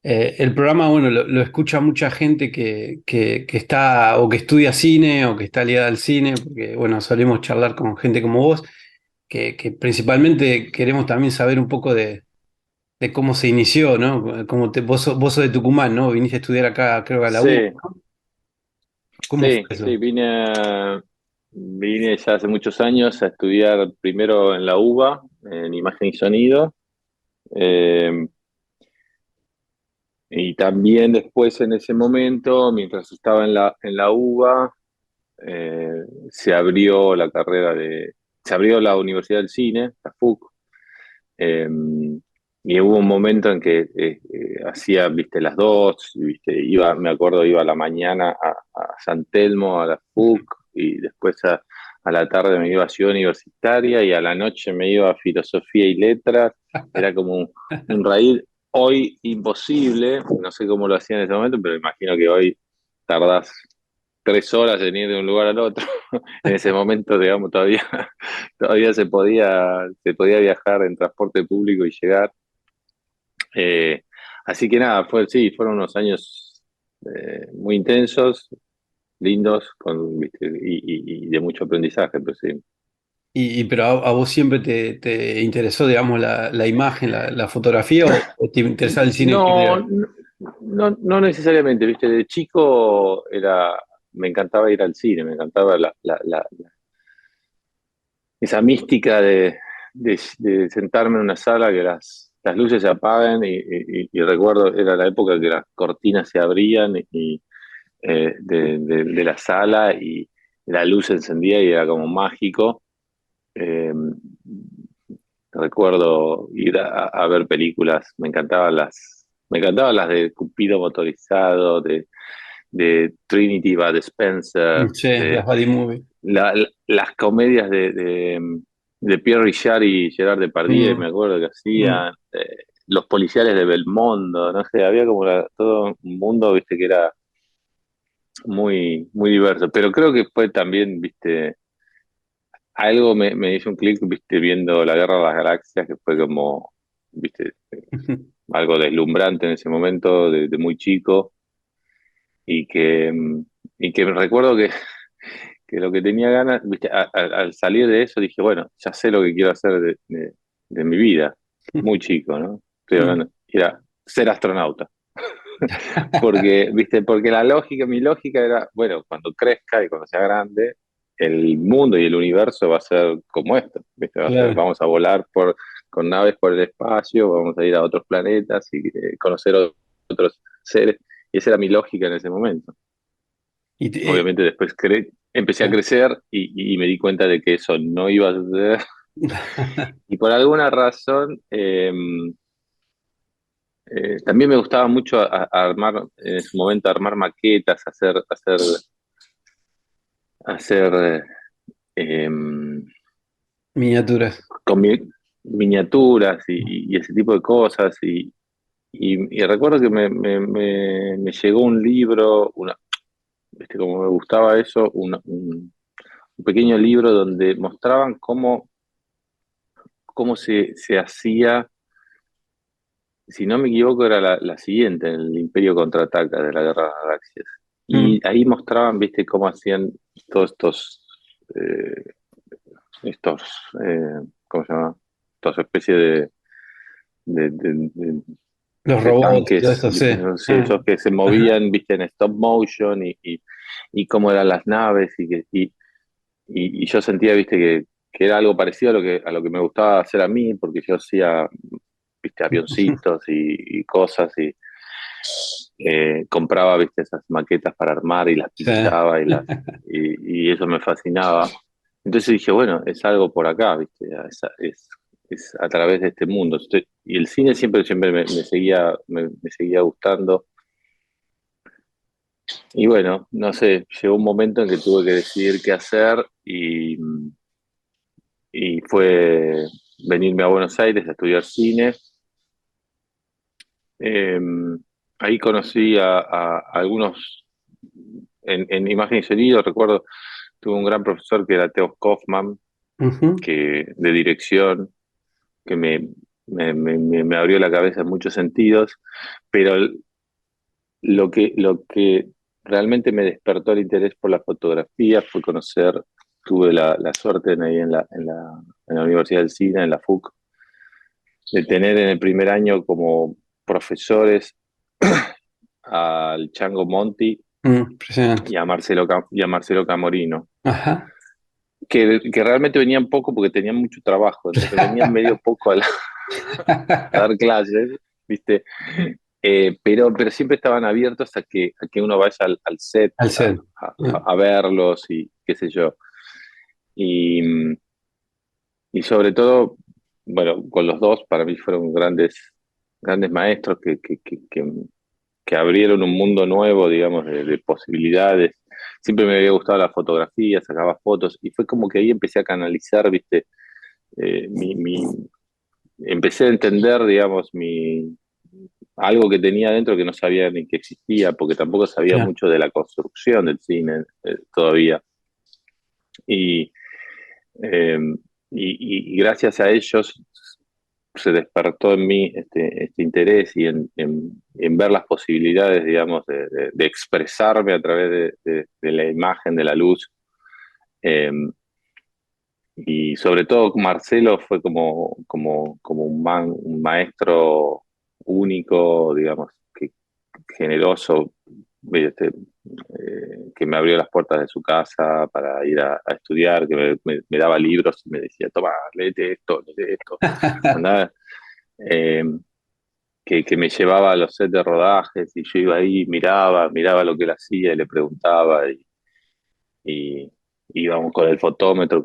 El programa, bueno, lo escucha mucha gente que está o que estudia cine o que está ligada al cine, porque, bueno, solemos charlar con gente como vos, que principalmente queremos también saber un poco de cómo se inició, ¿no? Vos sos de Tucumán, ¿no? Viniste a estudiar acá, creo que a la UBA, Sí, ¿no? ¿Cómo fue sí, eso? vine ya hace muchos años a estudiar primero en la UBA, en imagen y sonido, eh, y también después en ese momento, mientras estaba en la UBA, se abrió se abrió la Universidad del Cine, la FUC, eh, y hubo un momento en que hacía, viste, las dos, viste, me acuerdo, iba a la mañana a San Telmo, a la FUC, y después a la tarde me iba a Ciudad Universitaria, y a la noche me iba a Filosofía y Letras. Era como un raíz. Hoy imposible, no sé cómo lo hacía en ese momento, pero imagino que hoy tardás 3 horas en ir de un lugar al otro. En ese momento, digamos, todavía se podía viajar en transporte público y llegar. Eh, Así que nada, sí, fueron unos años muy intensos, lindos, ¿viste? Y de mucho aprendizaje, pues sí. Pero a vos siempre te interesó, digamos, la imagen, la fotografía o te interesaba el cine en No, general? no necesariamente, ¿viste? De chico me encantaba ir al cine, me encantaba esa mística de sentarme en una sala, que las luces se apaguen y recuerdo, era la época que las cortinas se abrían de la sala y la luz se encendía y era como mágico. Eh, Recuerdo ir a ver películas, me encantaban las de Cupido motorizado, de Trinity Bud Spencer, Sí, las buddy movie. las comedias de Pierre Richard y Gerard Depardieu, Mm, me acuerdo que mm. hacían, los policiales de Belmondo, no sé, había como todo un mundo, viste, que era muy diverso, pero creo que fue también, viste, algo me hizo un clic, viste, viendo La Guerra de las Galaxias, que fue como, viste, algo deslumbrante en ese momento, de muy chico, y que me recuerdo que lo que tenía ganas, viste, al salir de eso dije, bueno, ya sé lo que quiero hacer de mi vida, muy chico, ¿no? Estoy Mm. hablando, era ser astronauta. Porque mi lógica era, bueno, cuando crezca y cuando sea grande, el mundo y el universo va a ser como esto, ¿viste? Claro. Vamos a volar con naves por el espacio, vamos a ir a otros planetas y conocer otros seres. Y esa era mi lógica en ese momento. Y Obviamente después empecé a claro. crecer y me di cuenta de que eso no iba a suceder. Y por alguna razón, también me gustaba mucho armar, en ese momento, armar maquetas, hacer Miniaturas. con miniaturas y ese tipo de cosas. Y recuerdo que me llegó un libro, ¿viste? Como me gustaba eso, un pequeño libro donde mostraban cómo se hacía, si no me equivoco, era la siguiente, el Imperio Contraataca de la Guerra de las Galaxias. Mm. Y ahí mostraban, viste, cómo hacían todos eh, estos, ¿cómo se llama? Estas especies Los de robots y todo tanques, esto, sí. viste, sí, Ah, esos que se ajá. movían, viste, en stop motion y cómo eran las naves y yo sentía, viste, que era algo parecido a lo que me gustaba hacer a mí, porque yo hacía, viste, avioncitos y cosas y compraba, viste, esas maquetas para armar y las Sí. pintaba y eso me fascinaba. Entonces dije, bueno, es algo por acá, viste, es a través de este mundo. Y el cine siempre me seguía gustando. Y bueno, no sé, llegó un momento en que tuve que decidir qué hacer y fue venirme a Buenos Aires a estudiar cine. Eh, Ahí conocí a algunos en imagen y sonido. Recuerdo, tuve un gran profesor que era Theo Kaufman, Ujú. de dirección, que me abrió la cabeza en muchos sentidos, pero lo que realmente me despertó el interés por la fotografía fue conocer, tuve la suerte ahí en la Universidad del Cine, en la FUC, de tener en el primer año como profesores al Chango Monti Impresionante. y a Marcelo Camorino, Ajá. que realmente venían poco porque tenían mucho trabajo, entonces venían medio poco a dar clases, ¿viste? Pero siempre estaban abiertos a que uno vaya al set, Al ser. a verlos y qué sé yo. Y, y sobre todo, bueno, con los dos para mí fueron grandes maestros que abrieron un mundo nuevo, digamos, de posibilidades. Siempre me había gustado la fotografía, sacaba fotos y fue como que ahí empecé a canalizar, ¿viste? Eh, mi, mi- Empecé a entender, digamos, algo que tenía dentro que no sabía ni que existía, porque tampoco sabía Claro. mucho de la construcción del cine todavía. Y, eh, y gracias a ellos se despertó en mí este interés y en ver las posibilidades, digamos, de expresarme a través de la imagen, de la luz. Eh, y sobre todo Marcelo fue como un maestro único, digamos, generoso, que me abrió las puertas de su casa para ir a estudiar, que me daba libros y me decía, toma, léete esto, andá, eh, que me llevaba a los sets de rodajes y yo iba ahí, miraba lo que él hacía y le preguntaba y íbamos con el fotómetro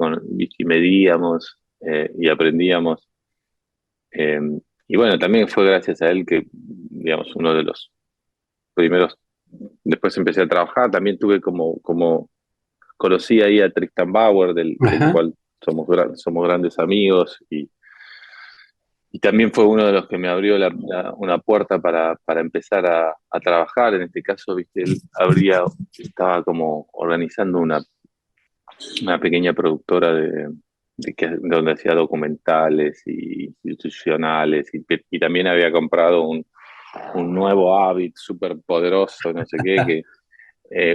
y medíamos y aprendíamos. Eh, y bueno, también fue gracias a él que, digamos, uno de los primeros, después empecé a trabajar, también tuve conocí ahí a Tristan Bauer, del Ajá. cual somos grandes amigos, y también fue uno de los que me abrió una puerta para empezar a trabajar. En este caso, viste, estaba como organizando una pequeña productora donde hacía documentales y institucionales, y también había comprado un nuevo Avid súper poderoso, no sé qué,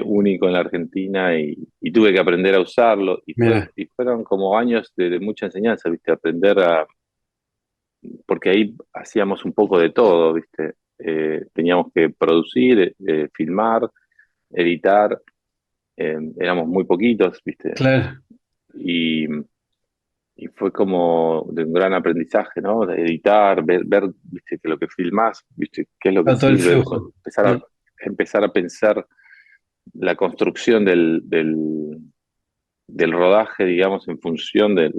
único en la Argentina y tuve que aprender a usarlo Mira, y fueron como años de mucha enseñanza, ¿viste? Porque ahí hacíamos un poco de todo, ¿viste? Teníamos que producir, filmar, editar, éramos muy poquitos, ¿viste? claro. Y, y fue como de un gran aprendizaje, ¿no? De editar, ver, ¿viste? Que lo que filmás, ¿viste? ¿Qué es lo que A todo el sirve? flujo. Empezar a pensar la construcción del rodaje, digamos, en función de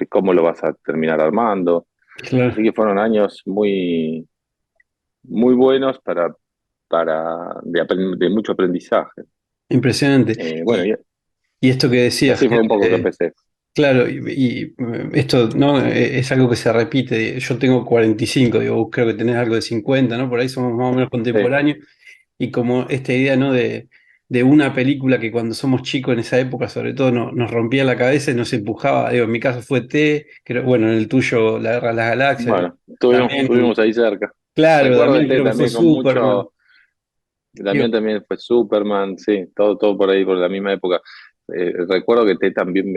cómo lo vas a terminar armando. Así Claro. que fueron años muy buenos de mucho aprendizaje. Impresionante. Bueno, Y esto que y decías, así fue un poco que empecé. claro, esto no es algo que se repite. Yo tengo 45, digo, vos creo que tenés algo de 50, ¿no? Por ahí somos más o menos Sí, contemporáneos. Y como esta idea, ¿no? De una película que cuando somos chicos en esa época, sobre todo, nos rompía la cabeza y nos empujaba. Digo, en mi caso fue T, creo, bueno, en el tuyo La Guerra de las Galaxias. bueno, También, estuvimos ahí cerca. claro, Recuerdo también este creo que fue también con Superman. mucho, Digo, también fue Superman, sí, todo por ahí, por la misma época. Recuerdo que T también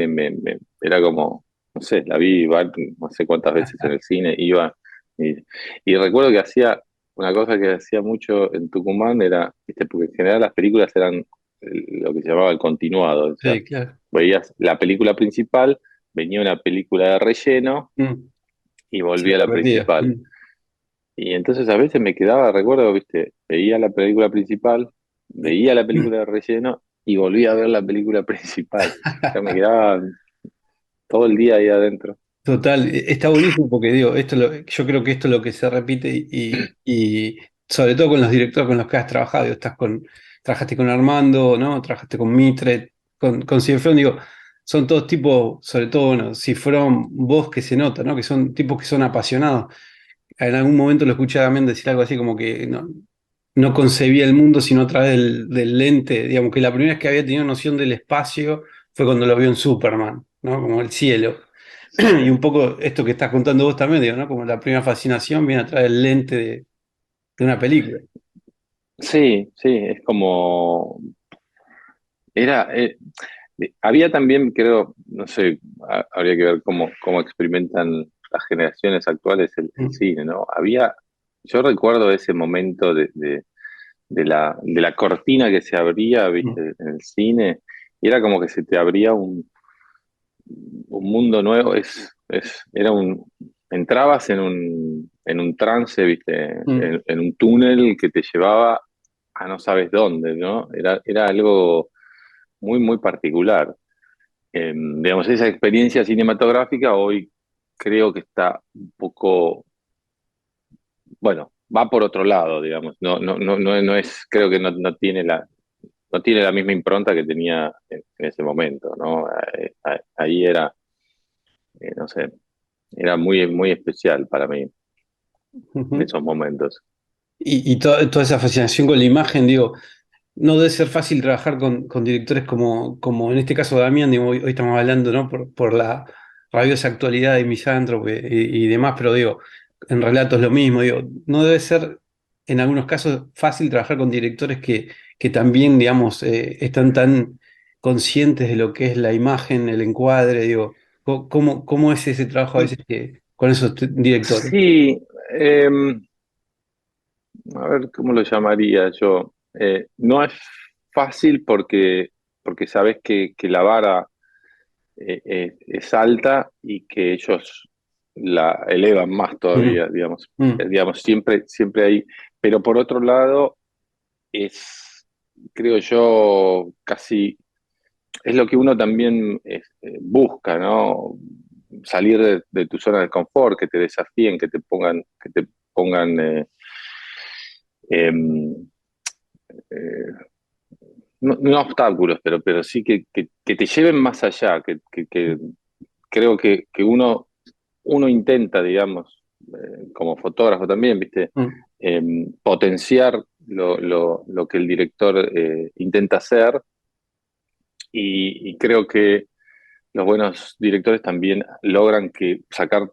era como, no sé, la vi no sé cuántas veces en el cine, y, y recuerdo que hacía una cosa que hacía mucho en Tucumán, era, ¿viste? Porque en general las películas eran lo que se llamaba el continuado, o sea, sí, claro. veías la película principal, venía una película de relleno Mm, y se volvía a la repetía. principal. Y entonces a veces me quedaba, recuerdo, viste, veía la película principal, veía la película de relleno y volvía a ver la película principal. O sea, me quedaba todo el día ahí adentro. Total, está buenísimo porque digo, yo creo que esto es lo que se repite y sobre todo con los directores con los que has trabajado, digo, trabajaste con Armando, ¿no? Trabajaste con Mitre, con Cifrón, digo, son todos tipos, sobre todo, bueno, Cifrón, vos que se nota, ¿no? Que son tipos que son apasionados. En algún momento lo escuché también decir algo así como que no concebía el mundo sino a través del lente, digamos que la primera vez que había tenido noción del espacio fue cuando lo vio en Superman, ¿no? Como el cielo. Y un poco esto que estás contando vos también, digo, ¿no? Como la primera fascinación viene a través del lente de una película. Sí, sí, es como, era, había también, creo, no sé, habría que ver cómo experimentan las generaciones actuales el Mm, cine, ¿no? Yo recuerdo ese momento de la cortina que se abría, mm, viste, en el cine, y era como que se te abría un mundo nuevo, entrabas en un trance, viste, mm, en un túnel que te llevaba a no sabes dónde, ¿no? Era algo muy, muy particular. Digamos, esa experiencia cinematográfica hoy creo que está un poco, bueno, va por otro lado, digamos, no es, creo que no tiene la misma impronta que tenía en ese momento, ¿no? Ahí era, no sé, era muy, muy especial para mí ujú. esos momentos. Y toda esa fascinación con la imagen, digo, no debe ser fácil trabajar con directores como en este caso Damián, digo, hoy estamos hablando, ¿no? Por la rabiosa actualidad de Misántrope y demás, pero digo, en relato es lo mismo, digo, no debe ser en algunos casos fácil trabajar con directores que también, digamos, están tan conscientes de lo que es la imagen, el encuadre, digo, ¿cómo es ese trabajo a veces con esos directores? Sí, a ver, ¿cómo lo llamaría yo? No es fácil porque sabes que la vara es alta y que ellos la elevan más Mm, todavía, digamos. mm, Digamos, siempre hay, pero por otro lado, es, creo yo, casi, es lo que uno también busca, ¿no? Salir de tu zona de confort, que te desafíen, que te pongan em, eh, no obstáculos, pero sí que te lleven más allá, que creo que uno intenta, digamos, como fotógrafo también, ¿viste? mm, Potenciar lo que el director intenta hacer y creo que los buenos directores también logran sacar,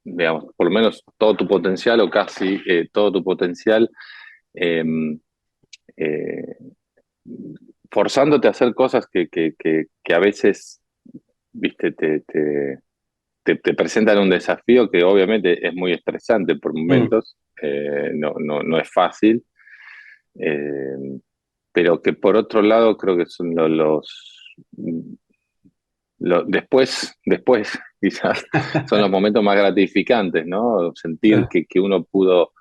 digamos, por lo menos todo tu potencial o casi todo tu potencial, eh, eh, forzándote a hacer cosas que a veces, ¿viste? Te presentan un desafío que obviamente es muy estresante por mm. momentos, no es fácil, eh, pero que por otro lado creo que son después quizás son los momentos más gratificantes, ¿no? Sentir Claro. que uno pudo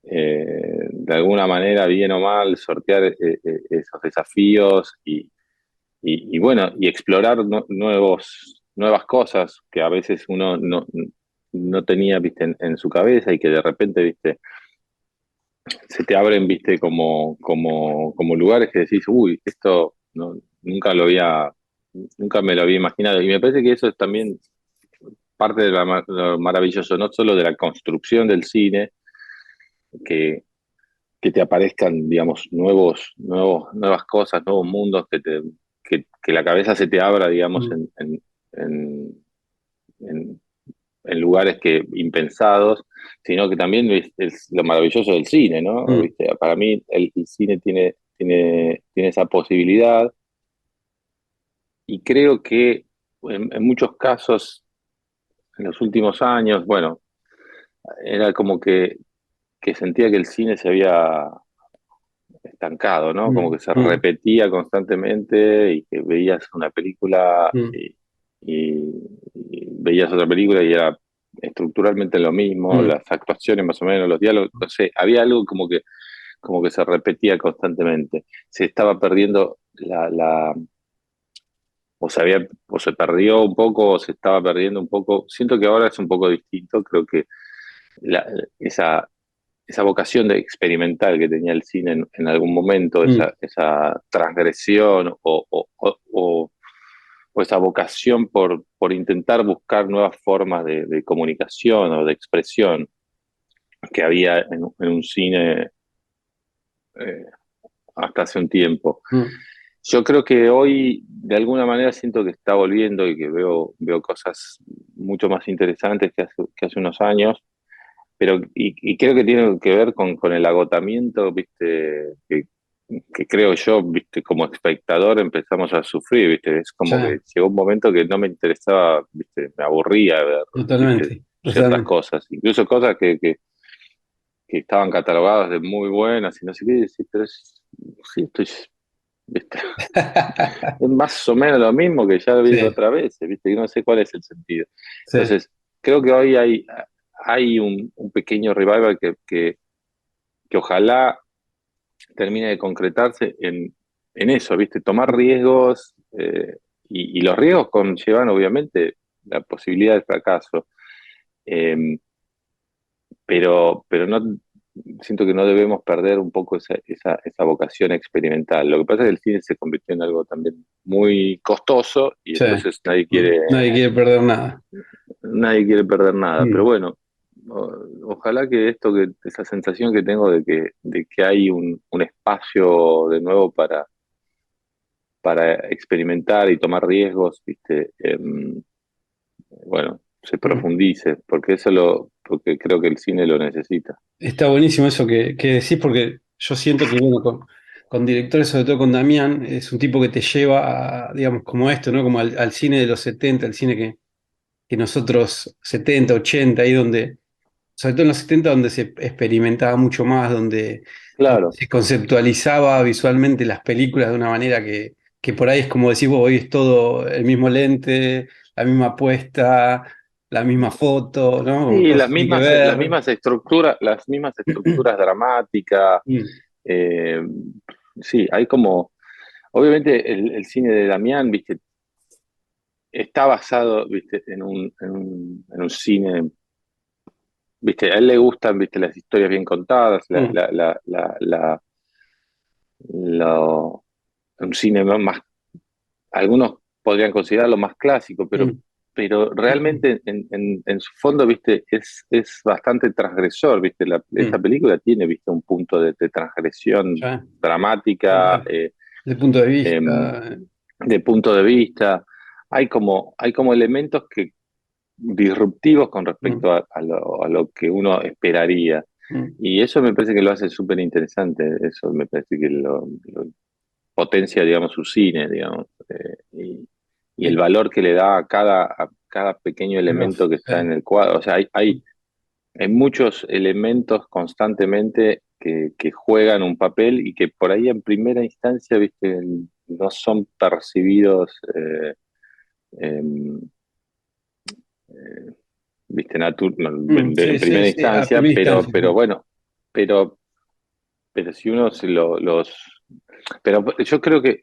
de alguna manera, bien o mal, sortear esos desafíos y bueno, y explorar nuevas cosas que a veces uno no tenía, viste, en su cabeza y que de repente, viste, se te abren, viste, como lugares que decís, uy, esto nunca me lo había imaginado. Y me parece que eso es también parte de lo maravilloso, no solo de la construcción del cine, que, que te aparezcan, digamos, nuevas cosas, nuevos mundos, que la cabeza se te abra, digamos, Mm, en, en- en lugares impensados, sino que también es lo maravilloso del cine, ¿no? mm. ¿Viste? Para mí el cine tiene esa posibilidad y creo que en muchos casos, en los últimos años, bueno, era como que sentía que el cine se había estancado, ¿no? Como Mm, que se mm, repetía constantemente y que veías una película mm, y veías otra película y era estructuralmente lo mismo, mm. las actuaciones más o menos, los diálogos, no sé, había algo como que se repetía constantemente. Se estaba perdiendo o se perdió un poco, o se estaba perdiendo un poco. Siento que ahora es un poco distinto, creo que la- esa, esa vocación de experimental que tenía el cine en algún momento, Mm, esa transgresión o esa vocación por intentar buscar nuevas formas de comunicación o de expresión que había en un cine eh, hasta hace un tiempo. mm. Yo creo que hoy, de alguna manera, siento que está volviendo y que veo cosas mucho más interesantes que hace unos años, pero y creo que tiene que ver con el agotamiento, ¿viste? Que creo yo, ¿viste? Como espectador empezamos a sufrir, ¿viste? Es como que Ya, llegó un momento que no me interesaba, ¿viste? Me aburría ver, ¿viste? totalmente, Ciertas totalmente. cosas, incluso cosas que estaban catalogadas de muy buenas y no sé qué, y decís, pero sí, estoy, ¿viste? Es más o menos lo mismo que ya lo vi Sí, otra vez, ¿viste? Y no sé cuál es el sentido. sí. Entonces, creo que hoy hay un pequeño revival que ojalá termine de concretarse en eso, ¿viste? Tomar riesgos, y los riesgos conllevan obviamente la posibilidad de fracaso. Eh, pero no siento que no debemos perder un poco esa vocación experimental. Lo que pasa es que el cine se convirtió en algo también muy costoso y Sí. entonces Nadie quiere perder nada. nadie quiere perder nada. Pero Mm. bueno, ojalá que esa sensación que tengo de que hay un espacio de nuevo para experimentar y tomar riesgos, ¿viste? Bueno, se Mm. profundice, porque creo que el cine lo necesita. Está buenísimo eso que decís, porque yo siento que, bueno, con directores, sobre todo con Damián, es un tipo que te lleva a, digamos, como esto, ¿no? Como al cine de los 70, al cine que nosotros, 70, 80, ahí donde, sobre todo en los 70, donde se experimentaba mucho más, donde Claro. se conceptualizaba visualmente las películas de una manera que por ahí es como decís vos, hoy es todo el mismo lente, la misma puesta, la misma foto, ¿no? Como Sí, todo se tiene que las ver. mismas estructuras dramáticas. Mm, eh, sí, hay como, obviamente el cine de Damián, viste, está basado, viste, en un cine, viste, a él le gustan, viste, las historias bien contadas, mm, lo- un cine más, algunos podrían considerarlo más clásico, mm, pero realmente en su fondo, viste, es bastante transgresor, viste, esta mm. película tiene, viste, un punto de transgresión Ya, dramática, total. De punto de em, vista. de punto de vista. Hay como elementos disruptivos con Mm, respecto a lo que uno esperaría. mm, Y eso me parece que lo hace súper interesante, eso me parece que lo potencia, digamos, su cine, digamos, y el eh, valor que le da a cada pequeño elemento que está en el cuadro. O sea, hay muchos elementos constantemente que juegan un papel y que por ahí en primera instancia, viste, no son percibidos, em, eh, viste, en sí, sí, primera sí, a instancia, primera instancia. pero bueno, pero, pero si uno se pero yo creo que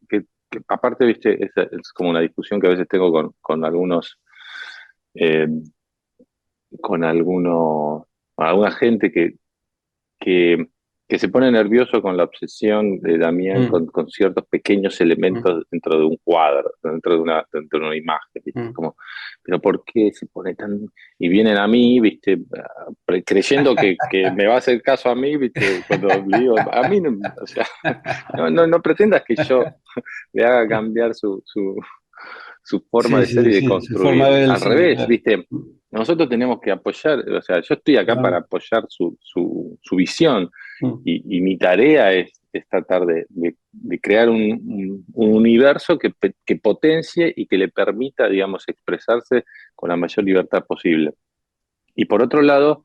aparte, viste, es como una discusión que a veces tengo eh, alguna gente que, que se pone nervioso con la obsesión de Damián Mm, con ciertos pequeños mm, elementos dentro de un cuadro, dentro de una imagen, ¿viste? mm. Como, pero ¿por qué se pone tan...? Y vienen a mí, ¿viste? Creyendo que me va a hacer caso a mí, ¿viste? Cuando le digo, a mí, no, o sea, no pretendas que yo le haga cambiar su forma Sí, de ser sí, y de sí, su forma construir. de ver el Al cine, revés, claro. ¿viste? Nosotros tenemos que apoyar, o sea, yo estoy acá Claro. para apoyar su visión Mm, y mi tarea es tratar de crear un universo que potencie y que le permita, digamos, expresarse con la mayor libertad posible. Y por otro lado,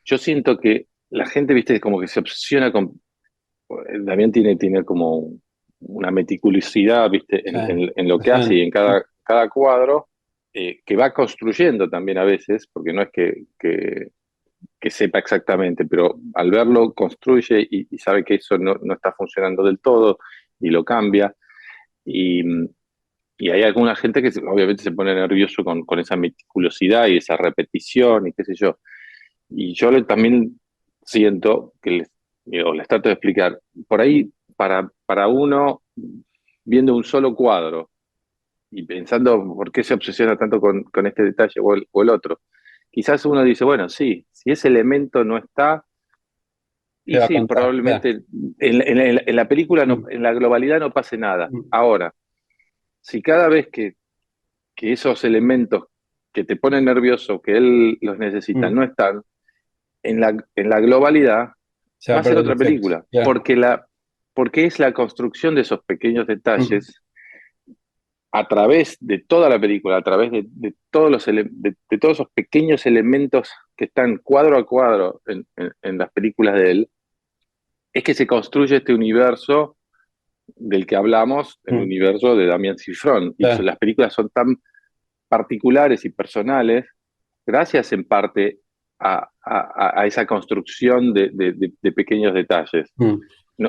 yo siento que la gente, viste, como que se obsesiona con... Damián tiene como una meticulosidad, viste, sí, en lo que hace y impresionante. en cada cuadro, que va construyendo también a veces, porque no es que sepa exactamente, pero al verlo construye y sabe que eso no está funcionando del todo y lo cambia. Y, y hay alguna gente que obviamente se pone nervioso con esa meticulosidad y esa repetición y qué sé yo. Y yo también siento que les trato de explicar, por ahí para uno, viendo un solo cuadro y pensando por qué se obsesiona tanto con este detalle o el otro, quizás uno dice, bueno, sí, si ese elemento no está, te Y va a sí, contar. Claro. probablemente en la película, no, Mm, en la globalidad no pase nada. mm, Ahora, si cada vez que esos elementos que te ponen nervioso, que él los necesita, mm. no están, en la globalidad Se va va a a ser perder el otra efecto. película, Ya. porque es la construcción de esos pequeños Mm, detalles a través de toda la película, a través de todos de todos esos pequeños elementos que están cuadro a cuadro en las películas de él, es que se construye este universo del que hablamos, el mm, universo de Damien Cifrón. Y claro. las películas son tan particulares y personales, gracias en parte a esa construcción de pequeños detalles. Mm,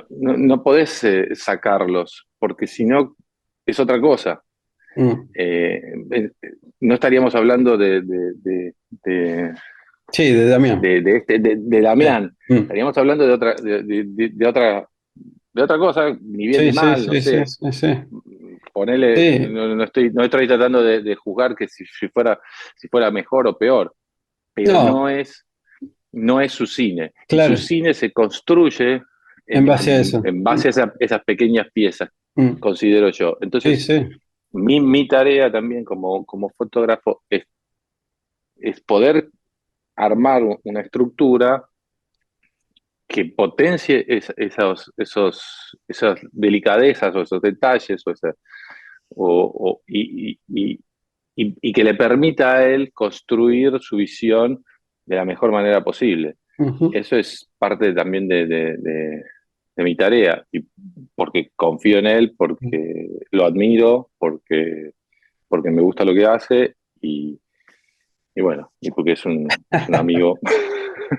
No podés sacarlos, porque si no es otra cosa. mm. Eh, eh, no estaríamos hablando de, Sí, de Damián. de Sí. Damián, Mm. estaríamos hablando de otra cosa, ni bien Sí, ni sí, mal, no sí, sí, sé. sí, sí. Ponele, Sí, no estoy tratando de juzgar que si fuera mejor o peor, pero no, no es su cine. Y su claro, cine se construye en en, base a en- eso. en base a esas pequeñas piezas, Mm, considero yo. sí, Entonces, sí. mi tarea también como fotógrafo es poder armar una estructura que potencie esas delicadezas o esos detalles y que le permita a él construir su visión de la mejor manera posible. Ujú, Eso es parte también de mi tarea, y porque confío en él, porque lo admiro, porque me gusta lo que hace y bueno, y porque es un amigo.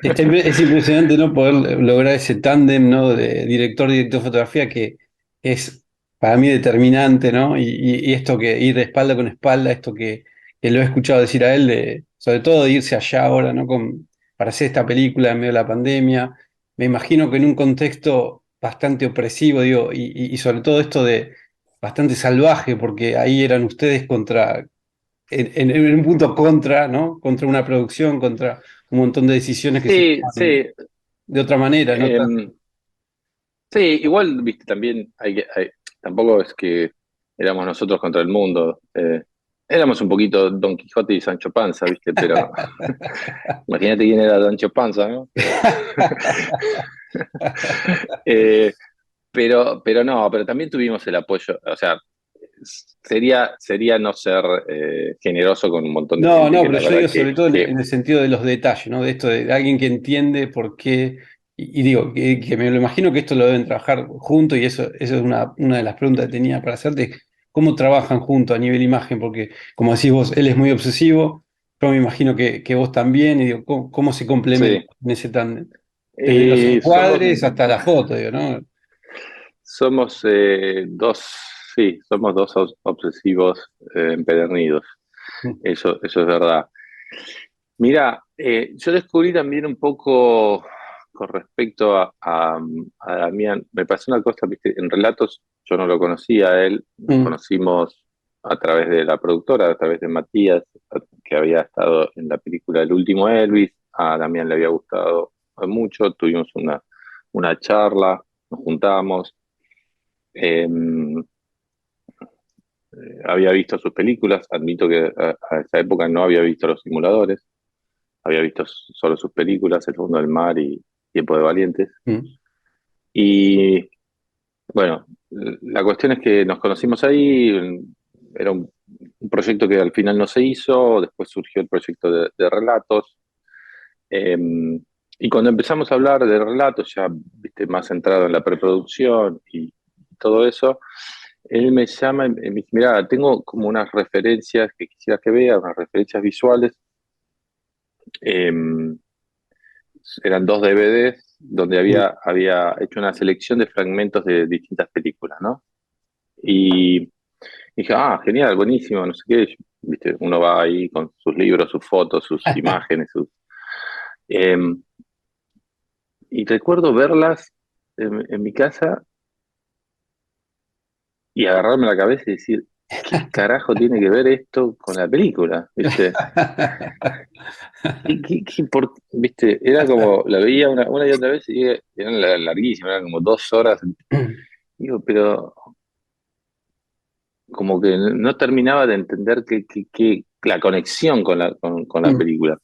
Es impresionante, ¿no? Poder lograr ese tándem, ¿no? De director de fotografía que es para mí determinante, ¿no? Y esto que ir de espalda con espalda, esto que lo he escuchado decir a él, sobre todo de irse allá ahora, ¿no? Para hacer esta película en medio de la pandemia. Me imagino que en un contexto bastante opresivo, digo, y sobre todo esto de bastante salvaje, porque ahí eran ustedes contra en un punto contra, ¿no? Contra una producción, contra un montón de decisiones que se Sí, toman sí. de otra manera, ¿no? Sí, igual, viste, también tampoco es que éramos nosotros contra el mundo. Éramos un poquito Don Quijote y Sancho Panza, viste, pero imagínate quién era Sancho Panza, ¿no? Eh, pero no, pero también tuvimos el apoyo, o sea, sería no ser generoso con un montón de No, gente no, que pero la yo verdad digo sobre todo en el sentido de los detalles, ¿no? De esto de alguien que entiende por qué, y digo, que me lo imagino que esto lo deben trabajar juntos, y eso es una de las preguntas que tenía para hacerte, ¿cómo trabajan juntos a nivel imagen? Porque, como decís vos, él es muy obsesivo, yo me imagino que vos también, y digo, ¿cómo se complementan sí. en ese tándem? Desde los Y somos, encuadres hasta la foto, digo, ¿no? somos dos, sí, somos dos obsesivos empedernidos. Eso es verdad. Mira, yo descubrí también un poco con respecto a Damián, me pasó una cosa, ¿viste? En Relatos yo no lo conocía a él, nos Mm, conocimos a través de la productora, a través de Matías, que había estado en la película El último Elvis. A Damián le había gustado mucho, tuvimos una charla, nos juntamos. eh, Había visto sus películas, admito que a esa época no había visto Los Simuladores, había visto solo sus películas, El fondo del mar y Tiempo de Valientes. mm, Y bueno, la cuestión es que nos conocimos ahí, era un proyecto que al final no se hizo, después surgió el proyecto de relatos. eh, y cuando empezamos a hablar de relatos, ya viste, más centrado en la preproducción y todo eso, él me llama y me dice, mira, tengo como unas referencias que quisiera que vea, unas referencias visuales. Eh, Eran dos DVDs donde mm. había hecho una selección de fragmentos de distintas películas, ¿no? Y dije, genial, buenísimo, no sé qué. Viste, uno va ahí con sus libros, sus fotos, sus imágenes, eh, y recuerdo verlas en mi casa y agarrarme la cabeza y decir, ¿qué carajo tiene que ver esto con la película? ¿Viste? ¿Viste? Era como, la veía una y otra vez y eran larguísimas, eran como 2 horas. Digo, pero como que no terminaba de entender la conexión con la película.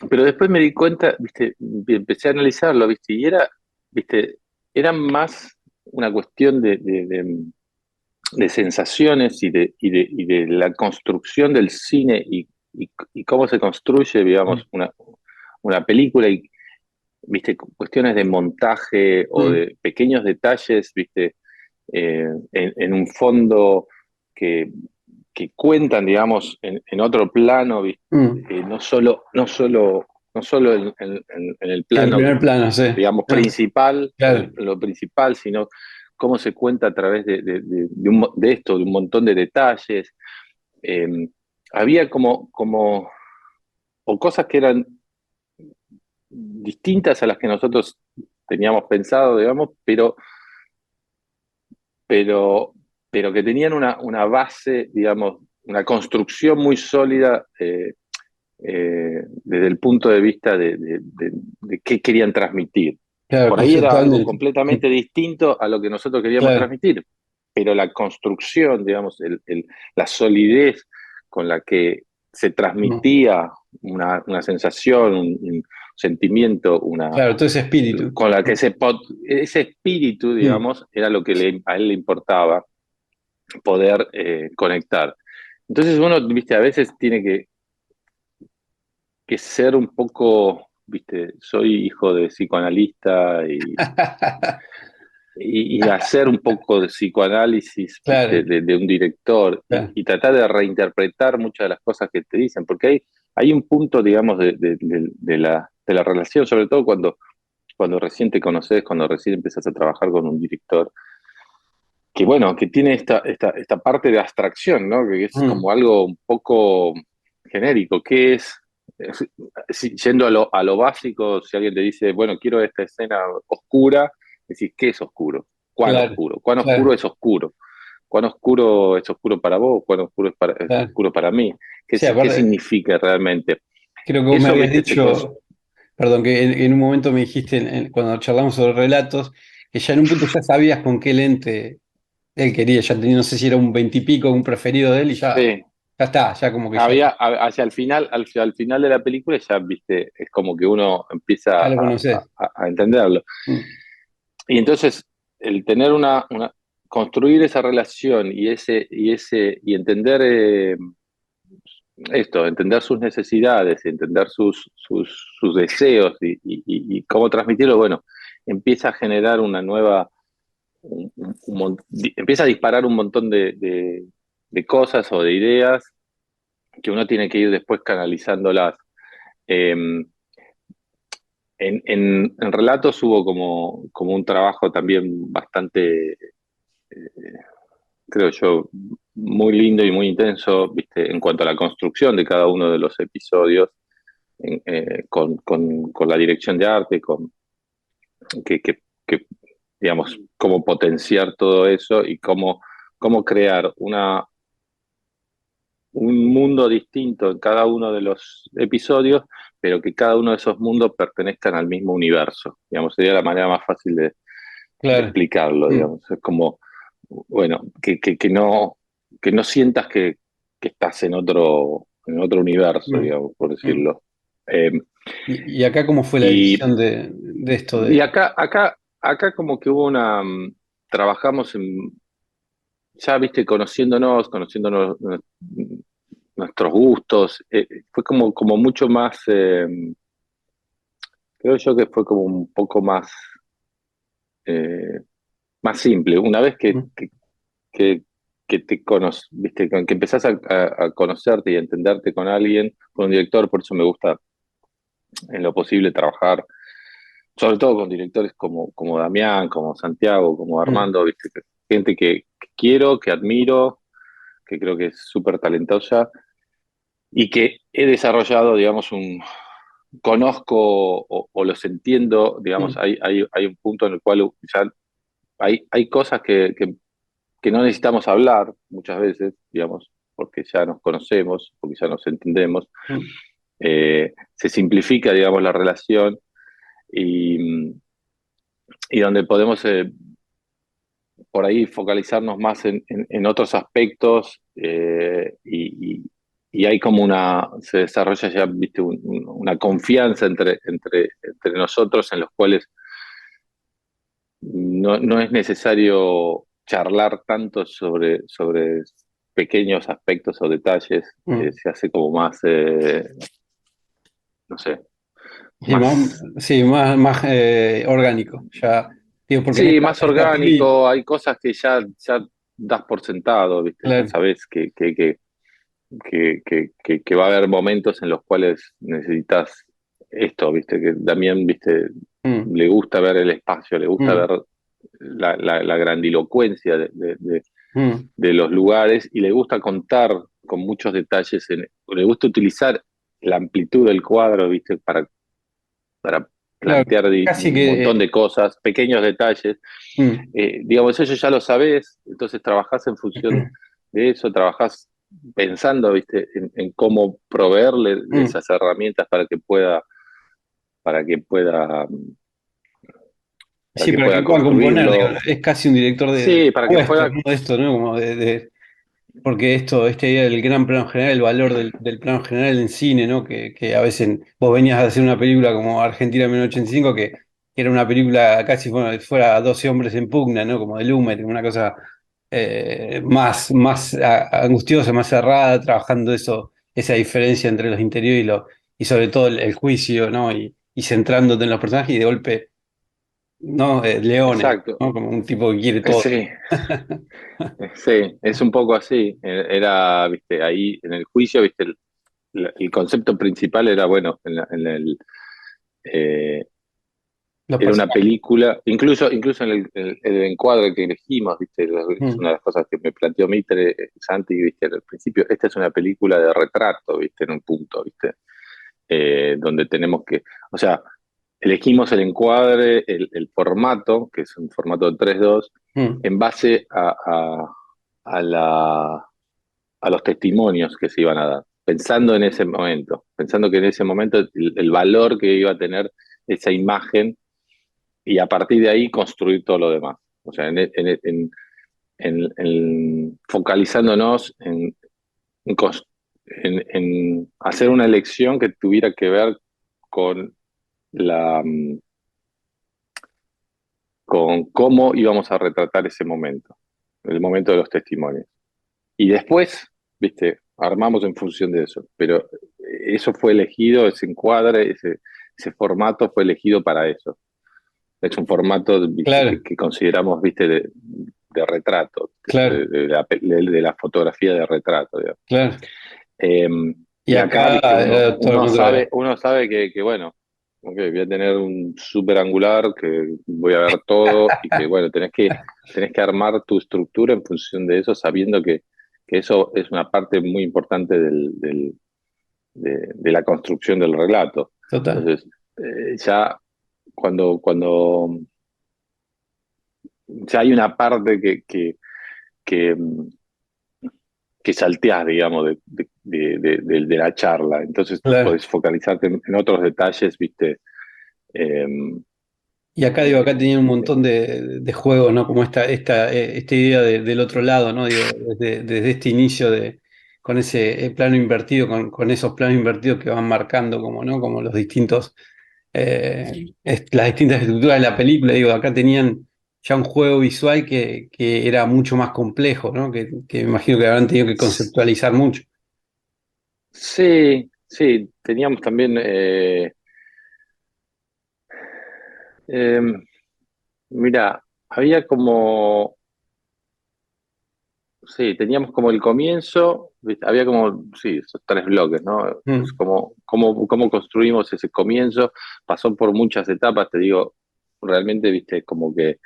Pero después me di cuenta, ¿viste? Y empecé a analizarlo, ¿viste? ¿Viste? Era más una cuestión de sensaciones y de la construcción del cine y cómo se construye, digamos, una película y, ¿viste? Cuestiones de montaje o Mm, de pequeños detalles, ¿viste? En un fondo que, que cuentan, digamos, en otro plano, ¿viste? mm. No solo en el En el plano, primer plano, sí. digamos, Ah, principal, claro. en lo principal, sino cómo se cuenta a través de esto, de un montón de detalles. Eh, Había o cosas que eran distintas a las que nosotros teníamos pensado, digamos, pero, pero que tenían una base, digamos, una construcción muy sólida desde el punto de vista de qué querían transmitir. Claro, Por ahí era algo conceptualmente. completamente distinto a lo que nosotros queríamos Claro. transmitir, pero la construcción, digamos, la solidez con la que se Mm. transmitía una sensación, un sentimiento, Claro, todo ese espíritu. con la que ese espíritu, Mm. digamos, era lo que a él le importaba poder conectar. Entonces uno, viste, a veces tiene que ser un poco, viste, soy hijo de psicoanalista y hacer un poco de psicoanálisis, viste, Claro, de un director claro. y tratar de reinterpretar muchas de las cosas que te dicen, porque hay un punto, digamos, de la relación, sobre todo cuando recién te conoces, cuando recién empiezas a trabajar con un director, que bueno, que tiene esta parte de abstracción, ¿no? Que es Mm. como algo un poco genérico, que es- yendo a lo básico, si alguien te dice, bueno, quiero esta escena oscura, decís, ¿qué es oscuro? ¿Cuán Claro, oscuro? ¿Cuán oscuro claro, es oscuro? ¿Cuán oscuro es oscuro para vos? ¿Cuán oscuro es claro. oscuro para mí? Sí, ¿Qué aparte, significa realmente? creo que vos me Eso, habías viste, dicho, perdón, que en un momento me dijiste, cuando charlamos sobre relatos, que ya en un punto ya sabías con qué lente él quería, ya tenía, no sé si era un veintipico, un preferido de él, y ya, sí, ya está, ya como que ya, hacia el final, hacia el final de la película ya, viste, es como que uno empieza ya lo conoces. a entenderlo. Mm. Y entonces, el tener construir esa relación y entender esto, entender sus necesidades, entender sus deseos y cómo transmitirlo, bueno, empieza a generar una nueva, empieza a disparar un montón de cosas o de ideas que uno tiene que ir después canalizándolas. Eh, en relatos hubo como un trabajo también bastante, creo yo, muy lindo y muy intenso, ¿viste? En cuanto a la construcción de cada uno de los episodios, con la dirección de arte, que, digamos, cómo potenciar todo eso y cómo crear un mundo distinto en cada uno de los episodios, pero que cada uno de esos mundos pertenezcan al mismo universo. Digamos, sería la manera más fácil de Claro. explicarlo, Mm. digamos. Es como, bueno, que no sientas que estás en otro universo, Mm. digamos, por Mm. decirlo. Eh, Y acá cómo fue la y, decisión de esto y de... acá como que hubo trabajamos ya viste, conociéndonos nuestros gustos, fue como mucho más, creo yo que fue como un poco eh, más simple. Una vez Mm. que, que viste, que empezás a conocerte y a entenderte con alguien, con un director, por eso me gusta en lo posible trabajar, sobre todo con directores como Damián, como Santiago, como Mm. Armando, viste, gente que quiero, que admiro, que creo que es súper talentosa y que he desarrollado, digamos, conozco o los entiendo, digamos, Mm. hay un punto en el cual ya hay cosas que que no necesitamos hablar muchas veces, digamos, porque ya nos conocemos, porque ya nos entendemos. Mm, Se simplifica, digamos, la relación y, y donde podemos por ahí focalizarnos más en otros aspectos y hay como se desarrolla ya, viste, una confianza entre nosotros en los cuales no es necesario charlar tanto sobre pequeños aspectos o detalles, mm. se hace como más, no sé, Sí, más, sí, más orgánico. Ya, digo, porque sí, más en esta peli, orgánico, hay cosas que ya das por sentado, ¿viste? Ya claro. sabes que va a haber momentos en los cuales necesitas esto, ¿viste? Que también, ¿viste? Mm, Le gusta ver el espacio, le gusta mm, ver la grandilocuencia mm, de los lugares y le gusta contar con muchos detalles, le gusta utilizar la amplitud del cuadro, ¿viste? Para claro, plantear casi un que montón de cosas, pequeños detalles. mm, Digamos, eso ya lo sabés, entonces trabajás en función de eso, trabajás pensando, ¿viste? En cómo proveerle mm, esas herramientas para que pueda, para sí, que para que pueda puedan componer, digo, construirlo. es casi un director de Sí, para que puestos, pueda, ¿no? De esto, ¿no? Como porque esta idea del gran plano general, el valor del plano general en cine, ¿no? Que a veces vos venías a hacer una película como Argentina 1985, que era una película casi, bueno, fuera 12 hombres en pugna, ¿no? Como de Lumet, una cosa más angustiosa, más cerrada, trabajando esa diferencia entre los interiores y sobre todo el juicio, ¿no? Y centrándote en los personajes y de golpe, ¿no? Leones, exacto, ¿no? Como un tipo que quiere todo. sí, sí, es un poco así. Era, viste, ahí en el juicio, viste, el concepto principal era, bueno, eh, Los era una personajes. película, incluso en el encuadre que elegimos, viste, es Mm, una de las cosas que me planteó Mitre, Santi, viste, al principio, esta es una película de retrato, viste, en un punto, viste, donde tenemos que, o sea, elegimos el encuadre, el formato, que es un formato de 3:2 mm. en base a a los testimonios que se iban a dar, pensando en ese momento, pensando que en ese momento el valor que iba a tener esa imagen y a partir de ahí construir todo lo demás. O sea, focalizándonos en hacer una elección que tuviera que ver con la con cómo íbamos a retratar ese momento, el momento de los testimonios. Y después, viste, armamos en función de eso. Pero eso fue elegido, ese encuadre, ese formato fue elegido para eso. Es un formato, viste, Claro, que consideramos, viste, de retrato, claro, de la fotografía de retrato, digamos. claro. Eh, Y y acá, acá viste, todo lo contrario. uno sabe que bueno, ok, voy a tener un súper angular, que voy a ver todo y que, bueno, tenés que armar tu estructura en función de eso, sabiendo que eso es una parte muy importante de la construcción del relato. Total. Entonces, ya cuando ya hay una parte que, que salteás, digamos, de la charla. Entonces Claro. podés focalizarte en otros detalles, ¿viste? Eh, Y acá digo, acá tenía un montón de juegos, ¿no? Como esta idea del otro lado, ¿no? Digo, desde este inicio con ese plano invertido, con esos planos invertidos que van marcando como, ¿no? Como los distintos, las distintas estructuras de la película. Digo, acá tenían ya un juego visual que era mucho más complejo, ¿no? Que me imagino que habrán tenido que conceptualizar mucho. sí, sí, teníamos también, eh, mira, había como, sí, teníamos como el comienzo, ¿viste? Había como, sí, esos tres bloques, ¿no? Es Mm, como, cómo construimos ese comienzo, pasó por muchas etapas, te digo, realmente, viste, como que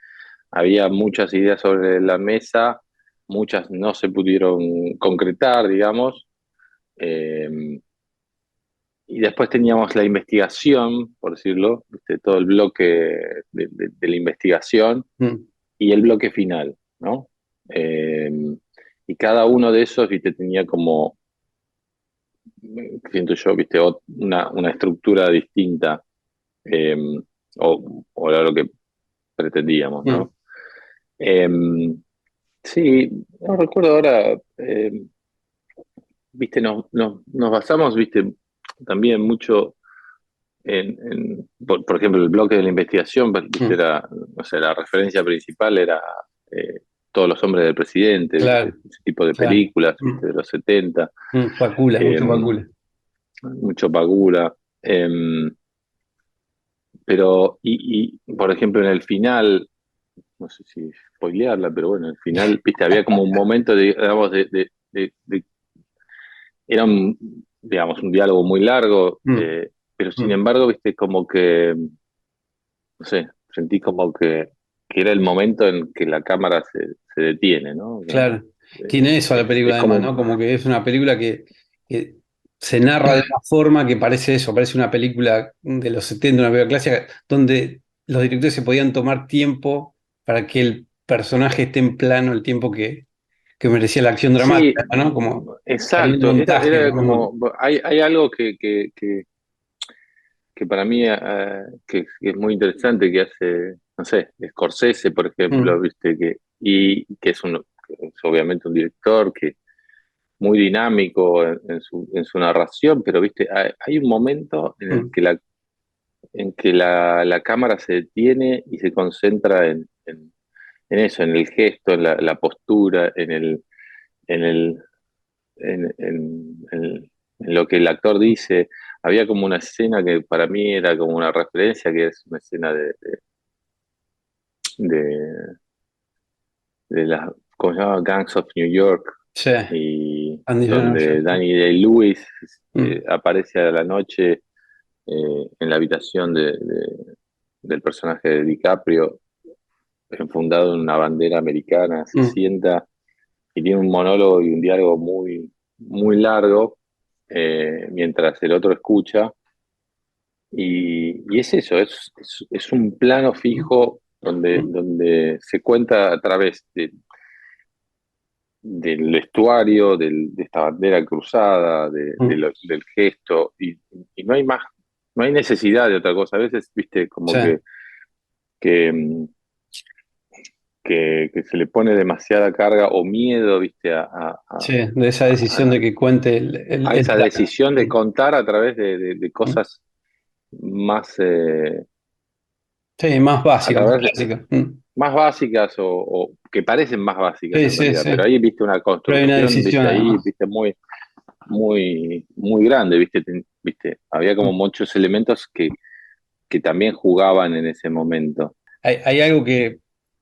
había muchas ideas sobre la mesa, muchas no se pudieron concretar, digamos, y después teníamos la investigación, por decirlo, ¿viste? Todo el bloque de la investigación mm. y el bloque final, ¿no? Eh, y cada uno de esos, viste, tenía como, siento yo, viste, una estructura distinta, eh, o era lo que pretendíamos, Mm, ¿no? Eh, sí, no recuerdo ahora, viste, nos basamos, viste, también mucho por ejemplo, el bloque de la investigación, pues, viste, mm, era, no sé, la referencia principal era eh, Todos los hombres del presidente, viste, claro, ese tipo de claro. películas, viste, de los 70, Pacula, eh, mucho Pacula. mucho Pagura. Pero, por ejemplo, en el final, no sé si spoilearla, pero bueno, en el final, viste, había como un momento de, digamos, era un, digamos, un diálogo muy largo, Mm, pero sin mm, embargo, viste, como que no sé, sentí como que era el momento en que la cámara se detiene, ¿no? claro. Tiene eso la película Es además, como, ¿no? Como que es una película que se narra de una forma que parece eso, parece una película de los 70, una película clásica, donde los directores se podían tomar tiempo para que el personaje esté en plano el tiempo que merecía la acción sí, dramática, ¿no? Como para el exacto, montaje, era ¿no? como, hay algo que para mí que es muy interesante que hace, no sé, Scorsese, por ejemplo, Mm, viste, y que que es obviamente un director que muy dinámico en su narración, pero viste, hay un momento en el mm, que la cámara se detiene y se concentra en eso, en el gesto, en la postura, en el, en lo que el actor dice. Había como una escena que para mí era como una referencia, que es una escena de, de las, ¿cómo se llama? Gangs of New York, sí, y Andy donde Johnson. Danny Day-Lewis Mm, aparece a la noche en la habitación del personaje de DiCaprio, enfundado en una bandera americana, se mm, sienta y tiene un monólogo y un diálogo muy, muy largo, mientras el otro escucha. Y es eso, es un plano mm, fijo donde, mm, donde se cuenta a través del vestuario, de esta bandera cruzada, mm, del gesto, y no hay más, no hay necesidad de otra cosa. A veces, viste, sí. como que, mm, que se le pone demasiada carga o miedo, viste, Sí, de esa decisión de a- que cuente a el esa plano. decisión de Mm, contar a través de mm. cosas más, Sí, más a básico, más través clásico. Mm. más básicas o que parecen más básicas Sí, en sí, realidad, sí. pero ahí viste una Pero hay una construcción, decisión viste ahí, además. viste muy, muy, muy grande, viste, viste, había como Mm. muchos elementos que también jugaban en ese momento. Hay algo que,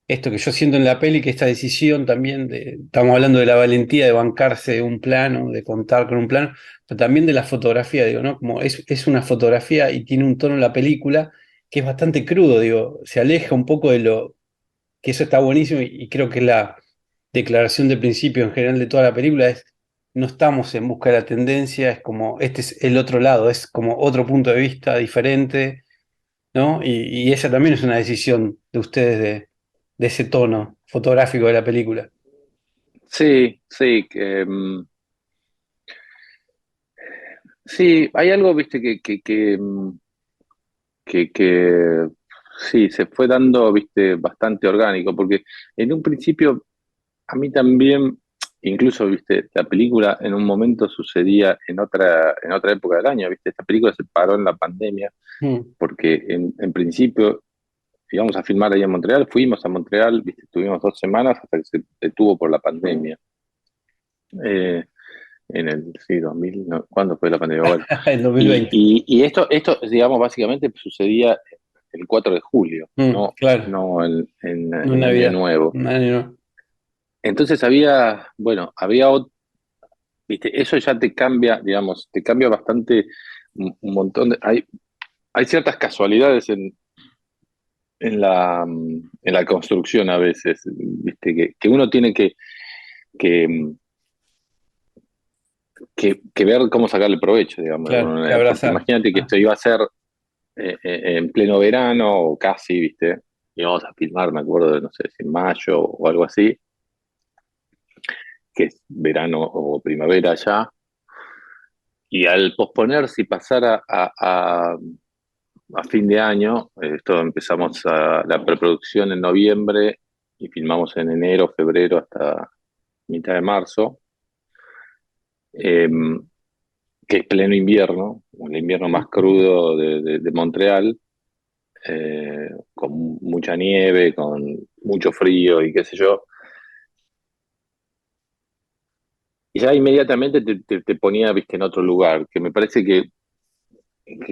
esto que yo siento en la peli, que esta decisión también de, estamos hablando de la valentía de bancarse un plano, de contar con un plano, pero también de la fotografía, digo, ¿no? Como es una fotografía y tiene un tono en la película que es bastante crudo, digo, se aleja un poco de lo, que eso está buenísimo y creo que la declaración de principio en general de toda la película es, no estamos en busca de la tendencia, es como, este es el otro lado, es como otro punto de vista diferente, ¿no? Y esa también es una decisión de ustedes de ese tono fotográfico de la película. Sí, sí, sí, hay algo, viste, que sí, se fue dando, viste, bastante orgánico, porque en un principio a mí también, incluso, viste, la película en un momento sucedía en otra época del año, viste, esta película se paró en la pandemia, Mm, porque en principio íbamos a filmar ahí en Montreal, fuimos a Montreal, viste, estuvimos 2 semanas hasta que se detuvo por la pandemia. Eh, en el, sí, 2000, no, ¿cuándo fue la pandemia? Bueno, el y, 2020. y, y esto, digamos, básicamente sucedía el 4 de julio, Mm, no, claro, no no en en Año Navidad. Nuevo. Un año no. Entonces había, bueno, viste, eso ya te cambia, digamos, te cambia bastante un montón hay ciertas casualidades en la construcción a veces, viste, que uno tiene que, que ver cómo sacarle provecho, digamos, de alguna Claro, que manera. Porque abrazar. imagínate que Ah, esto iba a ser en pleno verano o casi, viste, íbamos a filmar, me acuerdo de, no sé, si en mayo o algo así. que es verano o primavera ya, y al posponerse y pasar a fin de año, esto empezamos la preproducción en noviembre y filmamos en enero, febrero hasta mitad de marzo, eh, que es pleno invierno, el invierno más crudo de Montreal, con mucha nieve, con mucho frío y qué sé yo. Y ya inmediatamente te ponía, viste, en otro lugar, que me parece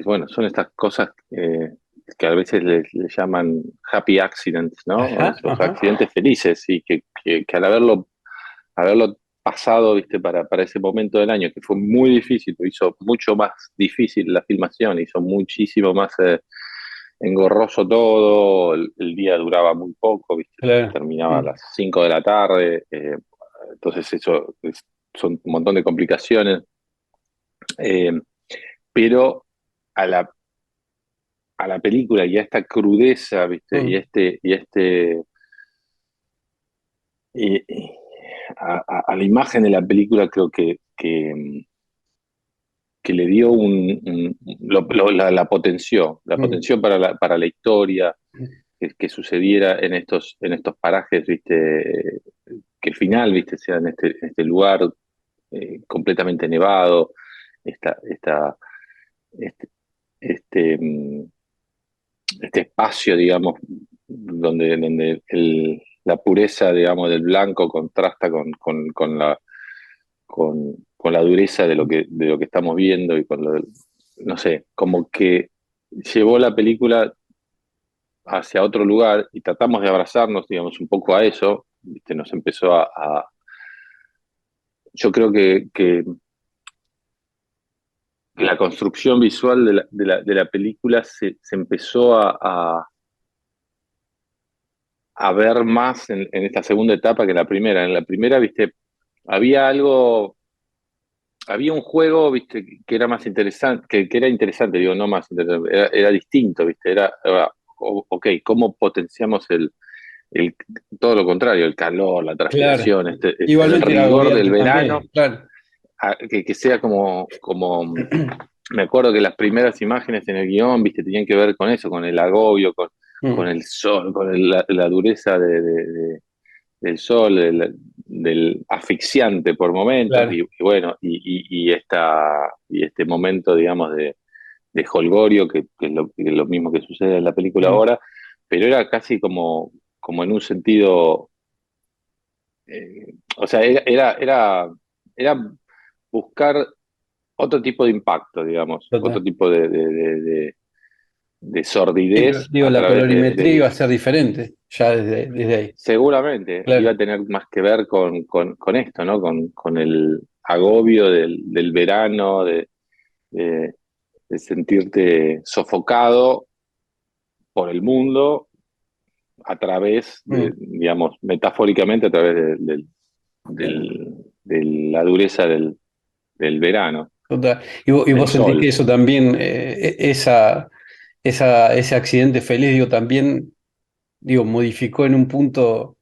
bueno, son estas cosas que a veces le llaman happy accidents, ¿no? Ajá, Esos ajá. accidentes felices, y que al haberlo pasado, viste, para ese momento del año, que fue muy difícil, lo hizo mucho más difícil la filmación, hizo muchísimo más engorroso todo, el día duraba muy poco, viste, Claro. terminaba a Mm, las 5 de la tarde, entonces son un montón de complicaciones, eh, pero a a la película y a esta crudeza, viste, mm, y a la imagen de la película creo que le dio la potenció, mm, para la historia, mm. que sucediera en estos parajes, viste, que el final, viste, sea en este lugar completamente nevado, esta, esta, este, este, este espacio, digamos, donde la pureza, digamos, del blanco contrasta con la dureza de lo que estamos viendo y no sé, como que llevó la película hacia otro lugar y tratamos de abrazarnos, digamos, un poco a eso, ¿viste? Nos empezó yo creo que la construcción visual de la película se empezó a ver más en esta segunda etapa que en la primera. En la primera, viste, había algo, había un juego, viste, que era más interesante, que era interesante, digo, no más interesante, era distinto, viste, ok, ¿cómo potenciamos el, todo lo contrario, el calor, la Claro. transpiración, el Igualmente era rigor del agobiante verano, también, claro. que sea como, me acuerdo que las primeras imágenes en el guión, viste, tenían que ver con eso, con el agobio, con Mm, el sol, con la dureza del sol, del asfixiante por momentos, claro. y bueno, y este momento, digamos, de holgorio, que es lo mismo que sucede en la película Mm, ahora, pero era casi como en un sentido, o sea, era buscar otro tipo de impacto, digamos, otro total. tipo de Sí, pero sordidez digo, a la través colorimetría iba a ser diferente ya desde ahí. seguramente iba Claro. a tener más que ver con esto, ¿no? Con el agobio del verano, de- de sentirte sofocado por el mundo a través Mm, digamos, metafóricamente a través de la dureza del verano, total. Y del vos sentís que sol. eso también, ese accidente feliz, digo, también, digo, modificó en un punto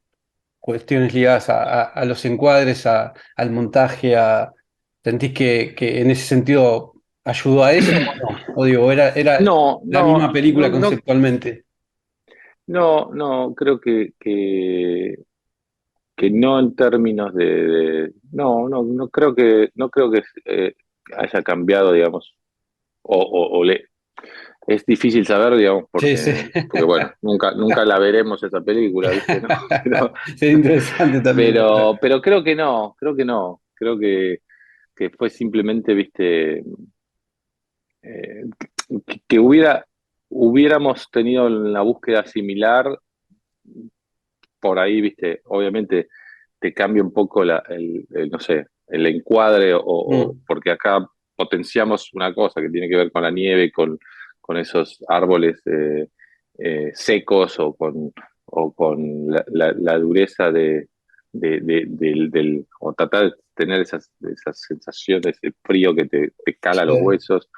cuestiones ligadas a los encuadres, al montaje, ¿sentís que en ese sentido ayudó a eso o no? O digo, era No, la no, misma película no, no, conceptualmente. no, creo que no en términos no no creo que haya cambiado, digamos, o le, es difícil saber, digamos, Sí, sí. porque bueno, nunca la veremos esa película, ¿viste? ¿No? Pero, Sería interesante también verla. pero creo que no, creo que fue simplemente, ¿viste? Que hubiéramos tenido una búsqueda similar por ahí, ¿viste? Obviamente te cambia un poco no sé, el encuadre, Mm, porque acá potenciamos una cosa que tiene que ver con la nieve, con esos árboles secos, o con la dureza o tratar de tener esas sensaciones de frío que te cala los sí. huesos.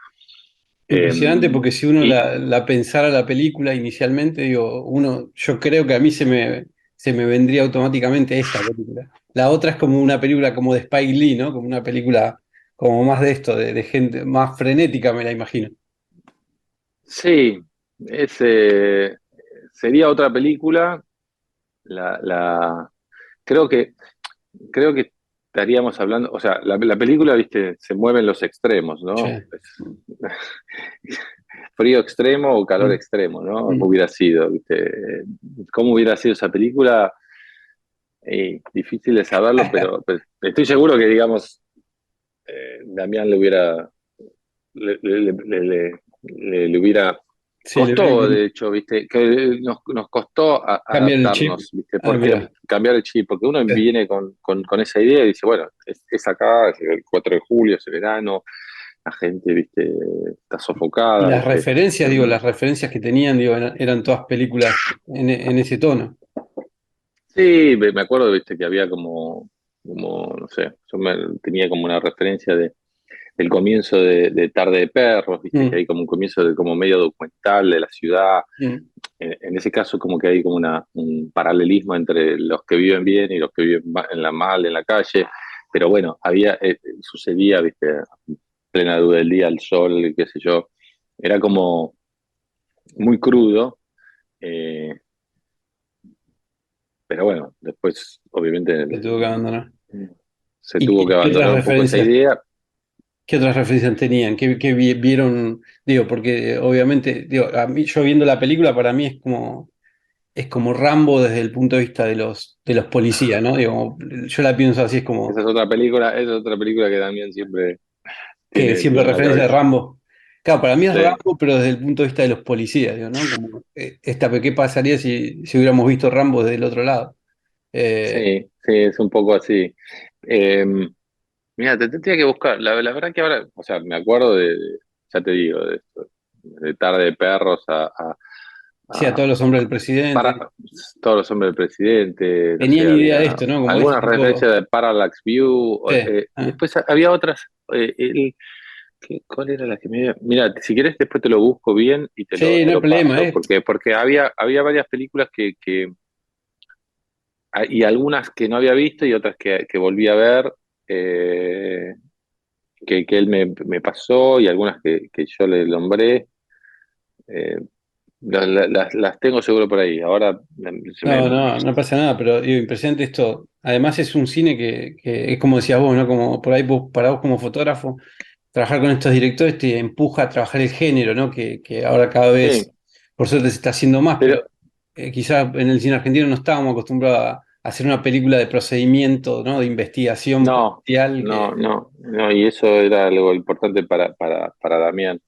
Eh, Impresionante porque si uno y la pensara la película inicialmente, digo, yo creo que a mí se me vendría automáticamente esa película. La otra es como una película como de Spike Lee, ¿no? Como una película como más de esto, de gente más frenética, me la imagino. Sí, es, sería otra película. La, la, creo que, creo que estaríamos hablando, o sea, la película, viste, se mueven los extremos, Sí. ¿no? Frío extremo o calor Mm, extremo, ¿no? mm. Hubiera sido, ¿viste? ¿Cómo hubiera sido esa película? Difícil de saberlo, pero pues, estoy seguro que, digamos, Damián le hubiera Sí, le hubieran costó, de hecho, ¿viste? Que nos costó cambiar el chip. adaptarnos, ¿viste? Ah, Porque mira. cambiar el chip, porque uno viene con esa idea y dice, bueno, es acá, es el 4 de julio, es el verano, la gente, ¿viste? Está Y sofocada, las ¿viste? referencias, No, digo, no. las referencias que tenían, digo, eran todas películas en ese tono. Sí, me acuerdo, viste, que había como, no sé, tenía como una referencia del comienzo de Tarde de Perros, viste, que Mm, hay como un comienzo de como medio documental de la ciudad. mm. En ese caso como que hay como un paralelismo entre los que viven bien y los que viven en la mal, en la calle. Pero bueno, sucedía, viste, plena luz del día, el sol, qué sé yo. Era como muy crudo. eh, pero bueno, después obviamente Se tuvo que abandonar. se ¿Y tuvo que qué otras abandonar un poco esa referencias, idea. qué otras referencias tenían? ¿Qué vieron? Digo, porque obviamente, digo, a mí, yo viendo la película, para mí es como Rambo desde el punto de vista de los policías, ¿no? Digo, yo la pienso así, es como Esa es otra película que también siempre que siempre tiene en la referencia de cabeza. Rambo. Claro, para mí es Sí, Rambo, pero desde el punto de vista de los policías, digo, ¿no? Como, ¿qué pasaría si hubiéramos visto Rambo desde el otro lado? Eh, sí, sí, es un poco así. Eh, Mira, te tendría que buscar. La verdad que ahora, o sea, me acuerdo ya te digo, de esto, de Tarde de Perros sí, a a- todos los hombres del presidente. para todos los hombres del presidente, no sé, Tenían idea de había esto, ¿no? Como de este algunas tipo. referencias de Parallax View. Sí, Después había otras. ¿Cuál era la que me... Mira, si quieres después te lo busco bien y sí, te no hay lo problema, paso, ¿eh? porque había varias películas y algunas que no había visto y otras que volví a ver, eh, que él me pasó y algunas que yo le nombré. eh, las tengo seguro por ahí. Ahora se No, me... no, no pasa nada, pero digo, impresionante esto. Además es un cine que es como decías vos, ¿no? Como por ahí para vos como fotógrafo, trabajar con estos directores te empuja a trabajar el género, ¿no? Que ahora cada vez, Sí, por suerte, se está haciendo más, pero pero quizás en el cine argentino no estábamos acostumbrados a hacer una película de procedimiento, ¿no? De investigación no, policial no, y eso era algo importante para Damián.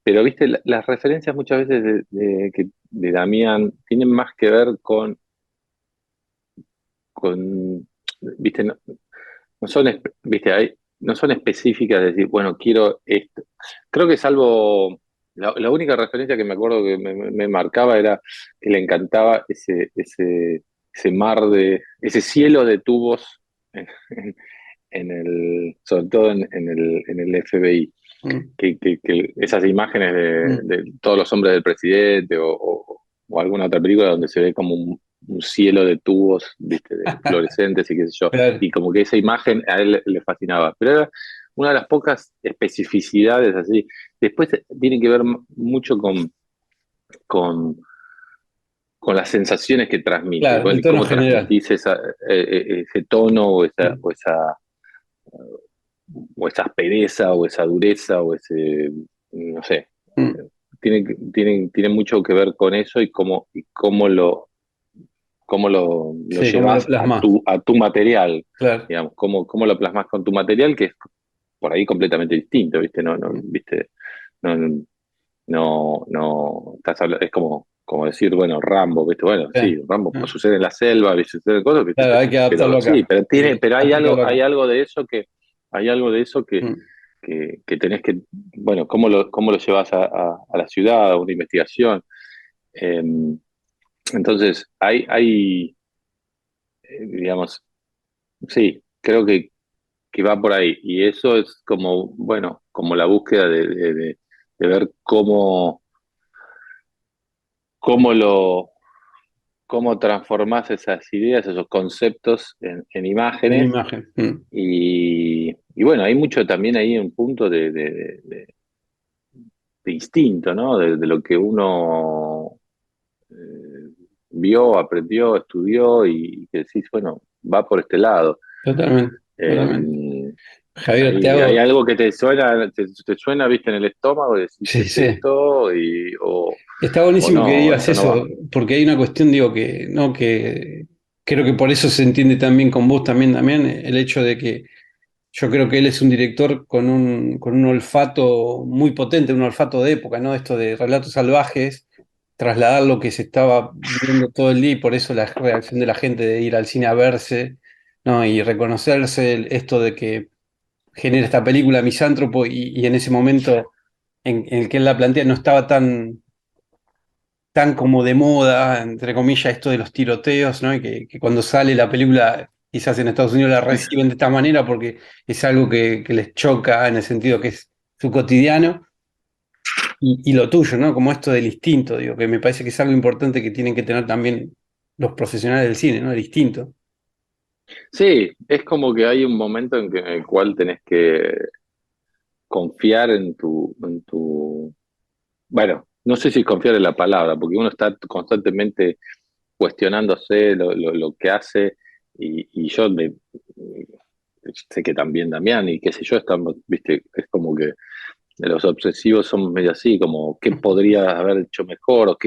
Pero, viste, las referencias muchas veces de Damián tienen más que ver viste, no son, viste, no son específicas de decir, bueno, quiero esto. Creo que salvo, la única referencia que me acuerdo que me marcaba era que le encantaba ese mar ese cielo de tubos en, sobre todo en el FBI. mm, Que esas imágenes mm, de todos los hombres del presidente o alguna otra película donde se ve como un cielo de tubos, viste, de fluorescentes y qué sé yo, claro, y como que esa imagen a él le fascinaba, pero era una de las pocas especificidades así. Después tiene que ver mucho con, con las sensaciones que transmite, claro, el tono cómo general. transmitís ese tono Mm, o esa aspereza o esa dureza o ese, no sé, mm. tiene mucho que ver con eso y cómo lo Sí, ¿cómo lo llevas plasmas? a tu material, Claro. digamos, cómo lo plasmas con tu material, que es por ahí completamente distinto, ¿viste? Mm, ¿Viste? No, estás hablando, es como decir, bueno, Rambo, ¿viste? Bueno, sí, sí, Rambo mm. sucede en la selva, ¿viste? Sucede cosas, ¿viste? Claro, hay que adaptarlo Pero sí, acá. Hay que pero aplicarlo hay acá. algo de eso hay algo de eso Mm. que tenés que, bueno, cómo lo llevas a la ciudad, a una investigación. Eh, entonces, digamos, sí, creo que va por ahí. Y eso es como, bueno, como la búsqueda de ver cómo lo, cómo transformás esas ideas, esos conceptos en en imágenes. imagen. Y bueno, hay mucho también ahí un punto de instinto, ¿no? De lo que uno vio, aprendió, estudió y que decís, bueno, va por este lado. Totalmente, totalmente. Eh, Javier, te hay hago. algo que te suena, viste, en el estómago y decís, Sí, es sí. esto, Está o buenísimo que no, digas esto no va. eso, porque hay una cuestión, digo, que no, que creo que por eso se entiende también con vos también, Damián, el hecho de que yo creo que él es un director con un olfato muy potente, un olfato de época, ¿no? Esto de relatos salvajes, trasladar lo que se estaba viendo todo el día y por eso la reacción de la gente de ir al cine a verse, ¿no? Y reconocerse esto de que genera esta película Misántropo y en ese momento en el que él la plantea no estaba tan como de moda, entre comillas, esto de los tiroteos, ¿no? Y que cuando sale la película, quizás en Estados Unidos la reciben de esta manera porque es algo que les choca en el sentido que es su cotidiano y lo tuyo, ¿no? Como esto del instinto, digo, que me parece que es algo importante que tienen que tener también los profesionales del cine, ¿no? El instinto. Sí, es como que hay un momento en el cual tenés que confiar bueno, no sé si confiar en la palabra, porque uno está constantemente cuestionándose lo que hace y yo sé que también Damián y qué sé yo, estamos, viste, es como que los obsesivos son medio así, como qué podría haber hecho mejor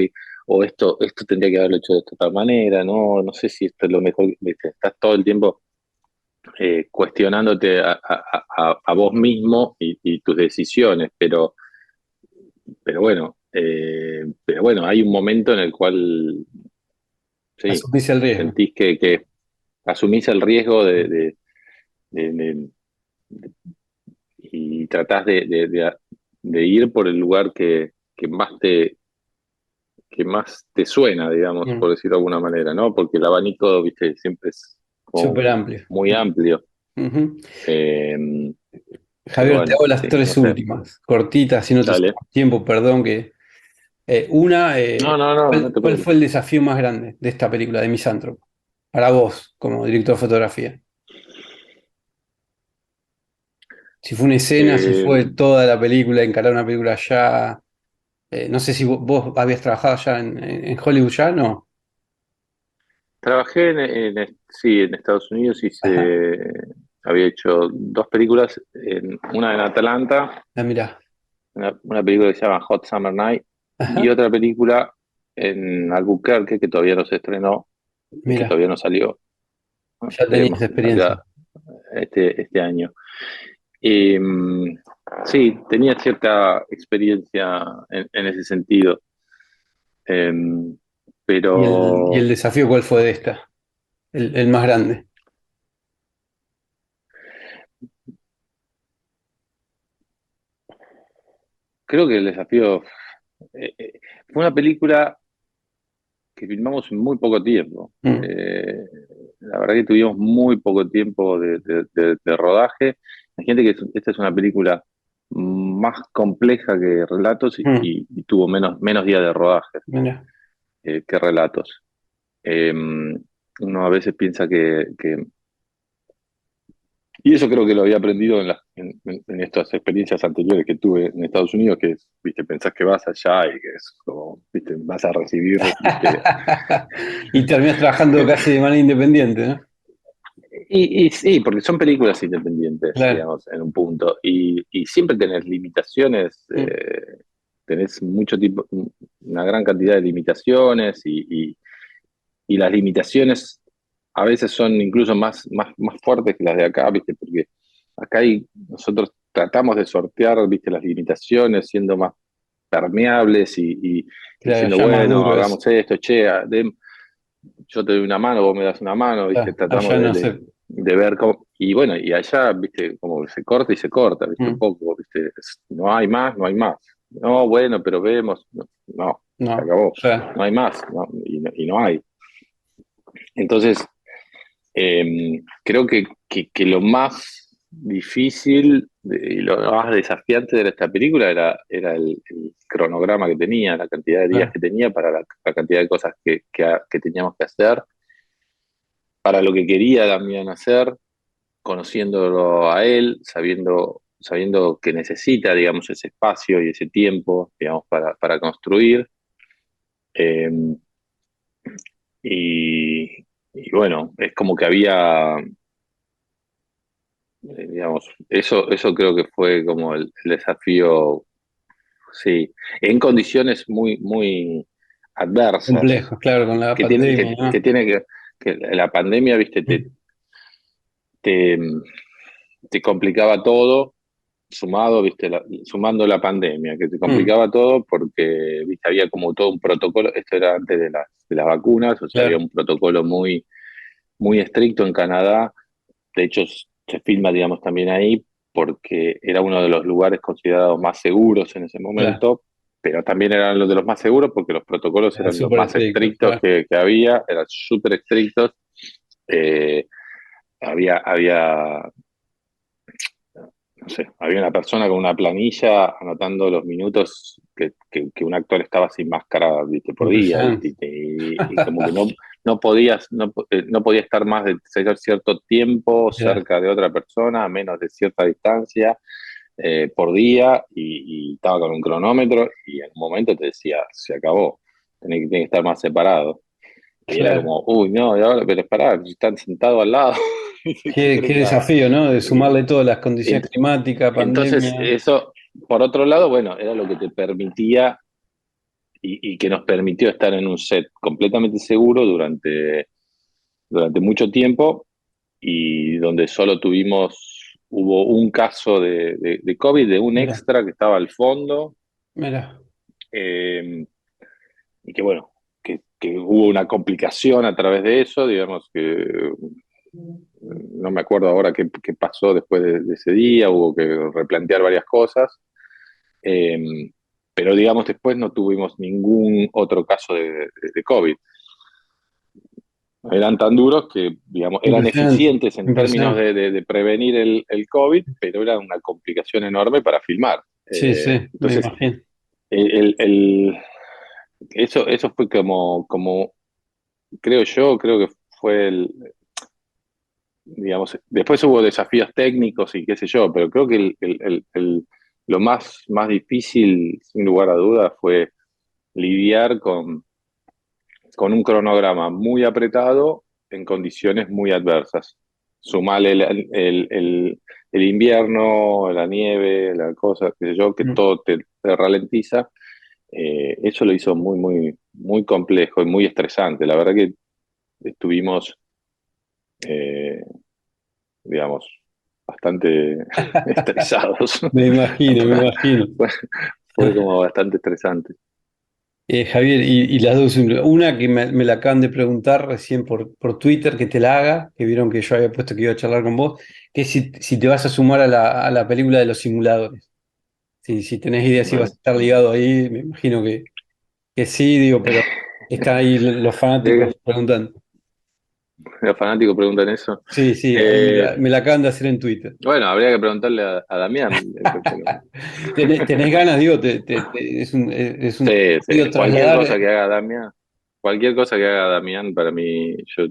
o esto tendría que haberlo hecho de esta otra manera, no sé si esto es lo mejor, viste, estás todo el tiempo cuestionándote a vos mismo y tus decisiones, pero bueno, hay un momento en el cual sí, Asumís el riesgo. sentís que asumís el riesgo de- de- y tratás de ir por el lugar que más te suena, digamos, Mm. por decirlo de alguna manera, ¿no? Porque el abanico, viste, siempre es como Súper amplio. muy amplio. Ujú. Eh, pero Javier, te bueno, hago las sí, tres no sé. últimas, cortitas, si no te Dale. saco tiempo, perdón que una, No, no, no, no te ¿cuál preocupes. fue el desafío más grande de esta película de Misántropo? Para vos, como director de fotografía. Si fue una escena, si Eh, fue toda la película, encarar una película ya. No sé si vos habías trabajado ya en Hollywood ya, ¿no? Trabajé sí, en Estados Unidos, Ajá. había hecho dos películas, una en Atlanta, Mirá. una película que se llama Hot Summer Night, y Ajá. otra película en Albuquerque que todavía no se estrenó y que Mirá. todavía no salió. Ya tenías Esperemos que experiencia. salga este año. Y, sí, tenía cierta experiencia en ese sentido, Em, ¿Y el pero desafío cuál fue de esta? El más grande. creo que el desafío fue una película que filmamos en muy poco tiempo. Mm, La verdad que tuvimos muy poco tiempo de rodaje. Hay gente que esta es una película más compleja que relatos mm, y tuvo menos días de rodaje mirá. que relatos. Eh, Uno a veces piensa y eso creo que lo había aprendido en estas experiencias anteriores que tuve en Estados Unidos, que es, viste, pensás que vas allá y que es como, viste, vas a recibir, viste. Y terminás trabajando casi de manera independiente, ¿no? Y sí, porque son películas independientes, Claro. digamos, en un punto. Y siempre tenés limitaciones, Mm, tenés mucho tipo, una gran cantidad de limitaciones y las limitaciones a veces son incluso más fuertes que las de acá, ¿viste? Porque nosotros tratamos de sortear, ¿viste? Las limitaciones siendo más permeables y claro, diciendo, ya más bueno, duro es. hagamos esto, che, yo te doy una mano, vos me das una mano, ¿viste? Claro, Tratamos allá de, no de- sé. de ver cómo, y bueno, y allá, ¿viste? Como se corta y se corta, ¿viste? Un Mm, poco, ¿viste? No hay más, no hay más. No, bueno, pero vemos, no, no, se no, acabó, claro. no hay más, ¿no? Y no hay. Entonces, creo que lo más difícil y lo más desafiante de esta película era el cronograma que tenía, la cantidad de días Claro, que tenía para la cantidad de cosas que teníamos que hacer, para lo que quería Damián hacer, conociéndolo a él, sabiendo que necesita, digamos, ese espacio y ese tiempo, digamos, para construir. Eh, y bueno, es como que había, digamos, eso creo que fue como el desafío, sí, en condiciones muy adversas, complejo, claro, con la que tiene pandemia, que ¿no? tiene que la pandemia, viste, te, te complicaba todo, sumado, viste, sumando la pandemia, que te Mm, complicaba todo porque, viste, había como todo un protocolo, esto era antes de las vacunas, o sea, había claro, un protocolo muy estricto en Canadá. De hecho, se filma, digamos, también ahí porque era uno de los lugares considerados más seguros en ese claro. momento, pero también eran los de los más seguros porque los protocolos Era eran los súper más estricto, estrictos claro. que había, eran súper estrictos. Eh, había, no sé, había una persona con una planilla anotando los minutos que un actor estaba sin máscara, viste, por día, Impresionante. ¿viste? Y como que no podía estar más de cierto tiempo Ya, cerca de otra persona, a menos de cierta distancia por día, y estaba con un cronómetro, y en un momento te decía, se acabó, tenés que estar más separado. Y era claro. como, uy, no, y ahora, pero pará, están sentados al lado. ¿Qué Qué, querés qué que haga? desafío, ¿no? De Y, sumarle todas las condiciones ent- climáticas, entonces, pandemia. eso, por otro lado, bueno, era lo que te permitía y que nos permitió estar en un set completamente seguro durante mucho tiempo y donde solo hubo un caso de COVID, de un Mira, extra que estaba al fondo, mira. eh, y que bueno, que hubo una complicación a través de eso, digamos que no me acuerdo ahora qué pasó después de ese día, hubo que replantear varias cosas. Eh, pero digamos, después no tuvimos ningún otro caso de COVID. Eran tan duros que, digamos, eran Impresionante, eficientes en términos impresionante. de prevenir el COVID, pero era una complicación enorme para filmar. Sí, sí, me Entonces, imagino. el, el- eso fue como, creo que fue digamos, después hubo desafíos técnicos y qué sé yo, pero creo que lo más difícil, sin lugar a dudas, fue lidiar con un cronograma muy apretado en condiciones muy adversas. Sumale el invierno, la nieve, la cosa, qué sé yo, que Mm. todo te ralentiza. Eso lo hizo muy complejo y muy estresante. La verdad que estuvimos, eh, digamos, bastante estresados. Me imagino, me imagino. Fue, fue como bastante estresante. Javier, y las dos, una que me la acaban de preguntar recién por Twitter, que te la haga, que vieron que yo había puesto que iba a charlar con vos, que es si te vas a sumar a la película de los simuladores. Si tenés idea si vas a Bueno, estar ligado ahí, me imagino que sí, digo, pero están ahí los fanáticos preguntando. los fanáticos preguntan eso. Sí, sí, Eh, me la acaban de hacer en Twitter. bueno, habría que preguntarle a Damián. ¿Tenés ganas, digo? Es un Sí, sí. desafío Cualquier trasladar. cosa que haga Damián, cualquier cosa que haga Damián, para mí, yo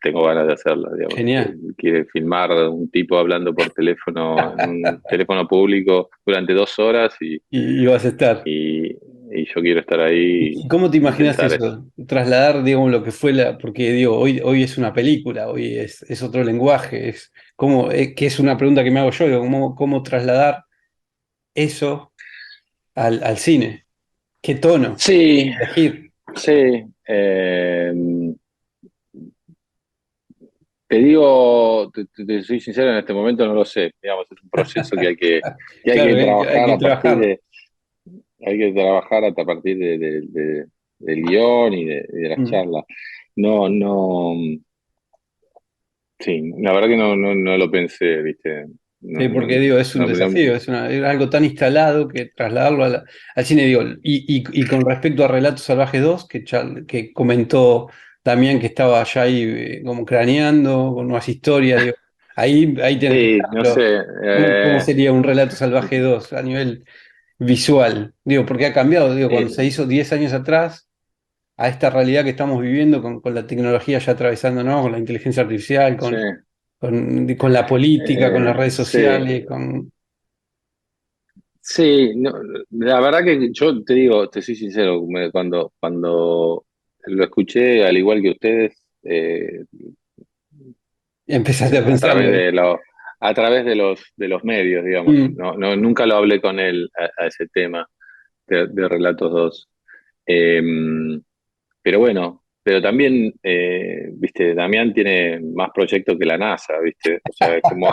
tengo ganas de hacerla, digamos. Genial. Quiere filmar un tipo hablando por teléfono, en un teléfono público durante 2 horas Y vas a estar. y, y yo quiero estar ahí ¿Y cómo te e imaginas intentar. eso? Trasladar, digamos, lo que fue porque digo, hoy es una película, hoy es otro lenguaje, que es una pregunta que me hago yo, digo, ¿cómo trasladar eso al cine? ¿Qué tono Sí, elegir? sí. Te digo, te soy sincero, en este momento no lo sé. Digamos, es un proceso que hay que Claro, hay trabajar que a partir trabajar. hay que trabajar a partir del guión y de las Mm. charlas. No, no, sí, la verdad que no lo pensé, ¿viste? No, Sí, porque digo, es un desafío, es algo tan instalado que trasladarlo al cine, digo, y con respecto a Relatos Salvajes 2 que comentó también que estaba allá ahí como craneando con nuevas historias, digo, Ahí tienes que Sí, estar, no pero sé. ¿cómo sería un Relato Salvaje 2 a nivel visual? Digo, porque ha cambiado, digo, cuando se eh, hizo 10 años atrás, a esta realidad que estamos viviendo con la tecnología ya atravesando, ¿no? Con la inteligencia artificial, sí, con la política, con las redes sí, sociales, con... sí. La verdad que yo te digo, te soy sincero, cuando lo escuché, al igual que ustedes, Empezaste a a pensarlo. través a través de los medios, digamos. Mm. Nunca lo hablé con él a ese tema de Relatos dos. Eh, pero bueno, pero también, viste, Damián tiene más proyectos que la NASA, viste, o sea, es como,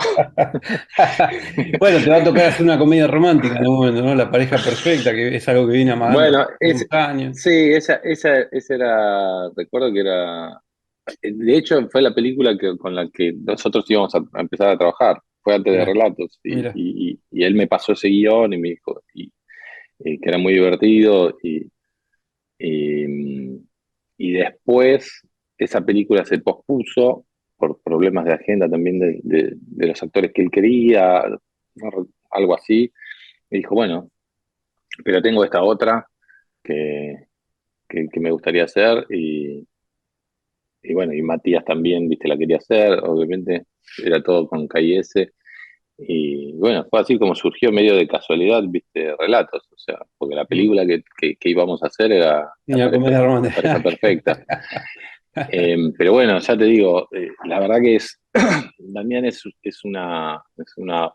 Bueno, te va a tocar hacer una comedia romántica en un momento, ¿no? La pareja perfecta, que es algo que viene amagando bueno, unos años. sí, esa era, recuerdo que era, de hecho fue la película con la que nosotros íbamos a empezar a trabajar, fue antes de Mira, Relatos, mira. y él me pasó ese guión y me dijo, y que era muy divertido, y, y después esa película se pospuso por problemas de agenda también de los actores que él quería, algo así. Y dijo, bueno, pero tengo esta otra que, que me gustaría hacer y bueno, y Matías también, viste, la quería hacer, obviamente era todo con KS. Y bueno, fue así como surgió medio de casualidad, viste, Relatos, o sea, porque la Mm. película que íbamos a hacer era Una comedia la pareja romántica. perfecta. Pero bueno, ya te digo, la verdad que Damián es una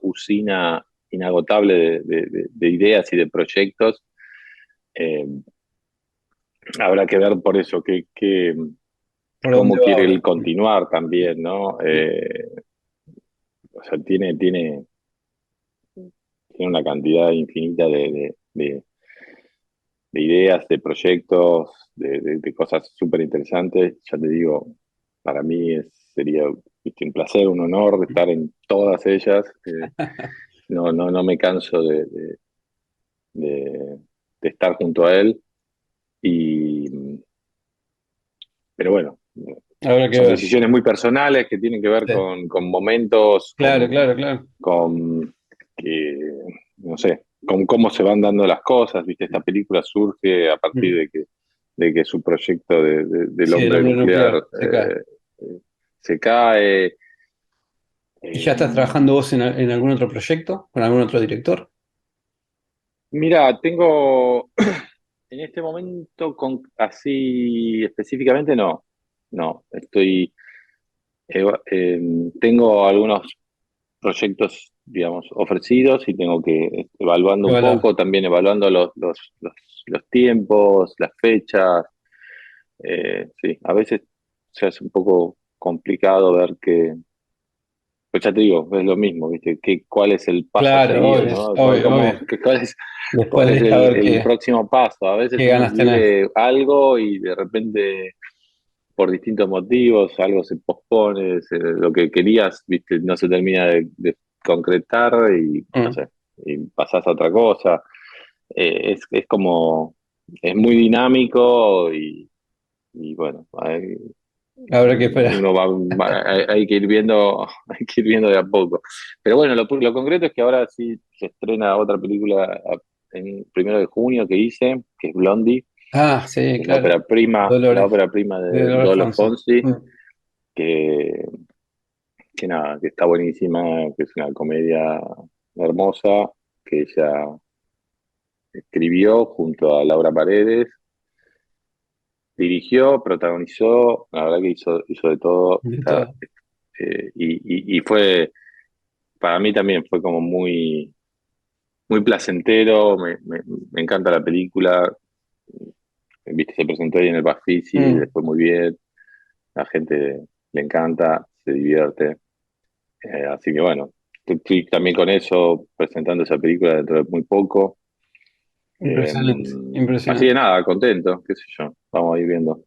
usina inagotable de ideas y de proyectos. Eh, Habrá que ver por eso ¿Por dónde cómo va quiere ahora? él continuar también, ¿no? O sea, tiene una cantidad infinita de ideas, de proyectos, de cosas súper interesantes. Ya te digo, para mí sería, viste, un placer, un honor estar en todas ellas. No me canso de- de estar junto a él. Y, pero bueno, Habrá que son ver. decisiones muy personales que tienen que ver Sí. con momentos, Claro, claro, claro. con que, no sé, con cómo se van dando las cosas, ¿viste? Esta película surge a partir Mm. de que su proyecto del Sí, el hombre hombre nuclear nuclear se cae. se cae. ¿Y ya Eh, estás trabajando vos en algún otro proyecto? ¿Con algún otro director? Mira, tengo en este momento así específicamente no, tengo algunos proyectos, digamos, ofrecidos y tengo que evaluando un Igual, poco, también evaluando los tiempos, las fechas. Sí, a veces se hace un poco complicado ver pues ya te digo, es lo mismo, ¿viste? ¿Cuál es el paso a claro, seguir, obvio, ¿no? obvio, obvio. Cuál Después es de saber el próximo paso? A veces qué uno ganas tenés. quiere algo y de repente por distintos motivos, algo se pospone, lo que querías, viste, no se termina de concretar y no Mm. sé, y pasás a otra cosa. Es como, es muy dinámico y bueno, Habrá que esperar. uno hay que ir viendo, hay que ir viendo de a poco. Pero bueno, lo concreto es que ahora sí se estrena otra película en 1 de junio que hice, que es Blondie, Ah, sí, que es claro. la Dolores, ópera prima de de Dolores Dolo Fonsi. Fonsi, Mm. que, que nada, que está buenísima, que es una comedia hermosa, que ella escribió junto a Laura Paredes, dirigió, protagonizó, la verdad que hizo de todo, De todo. y fue, para mí también fue como muy placentero, me encanta la película, viste, se presentó ahí en el Bafisi, Mm. le fue muy bien, la gente le encanta, se divierte. Así que bueno, estoy también con eso, presentando esa película dentro de muy poco. Eh, Impresionante, Así que impresionante. nada, contento, qué sé yo, vamos a ir viendo.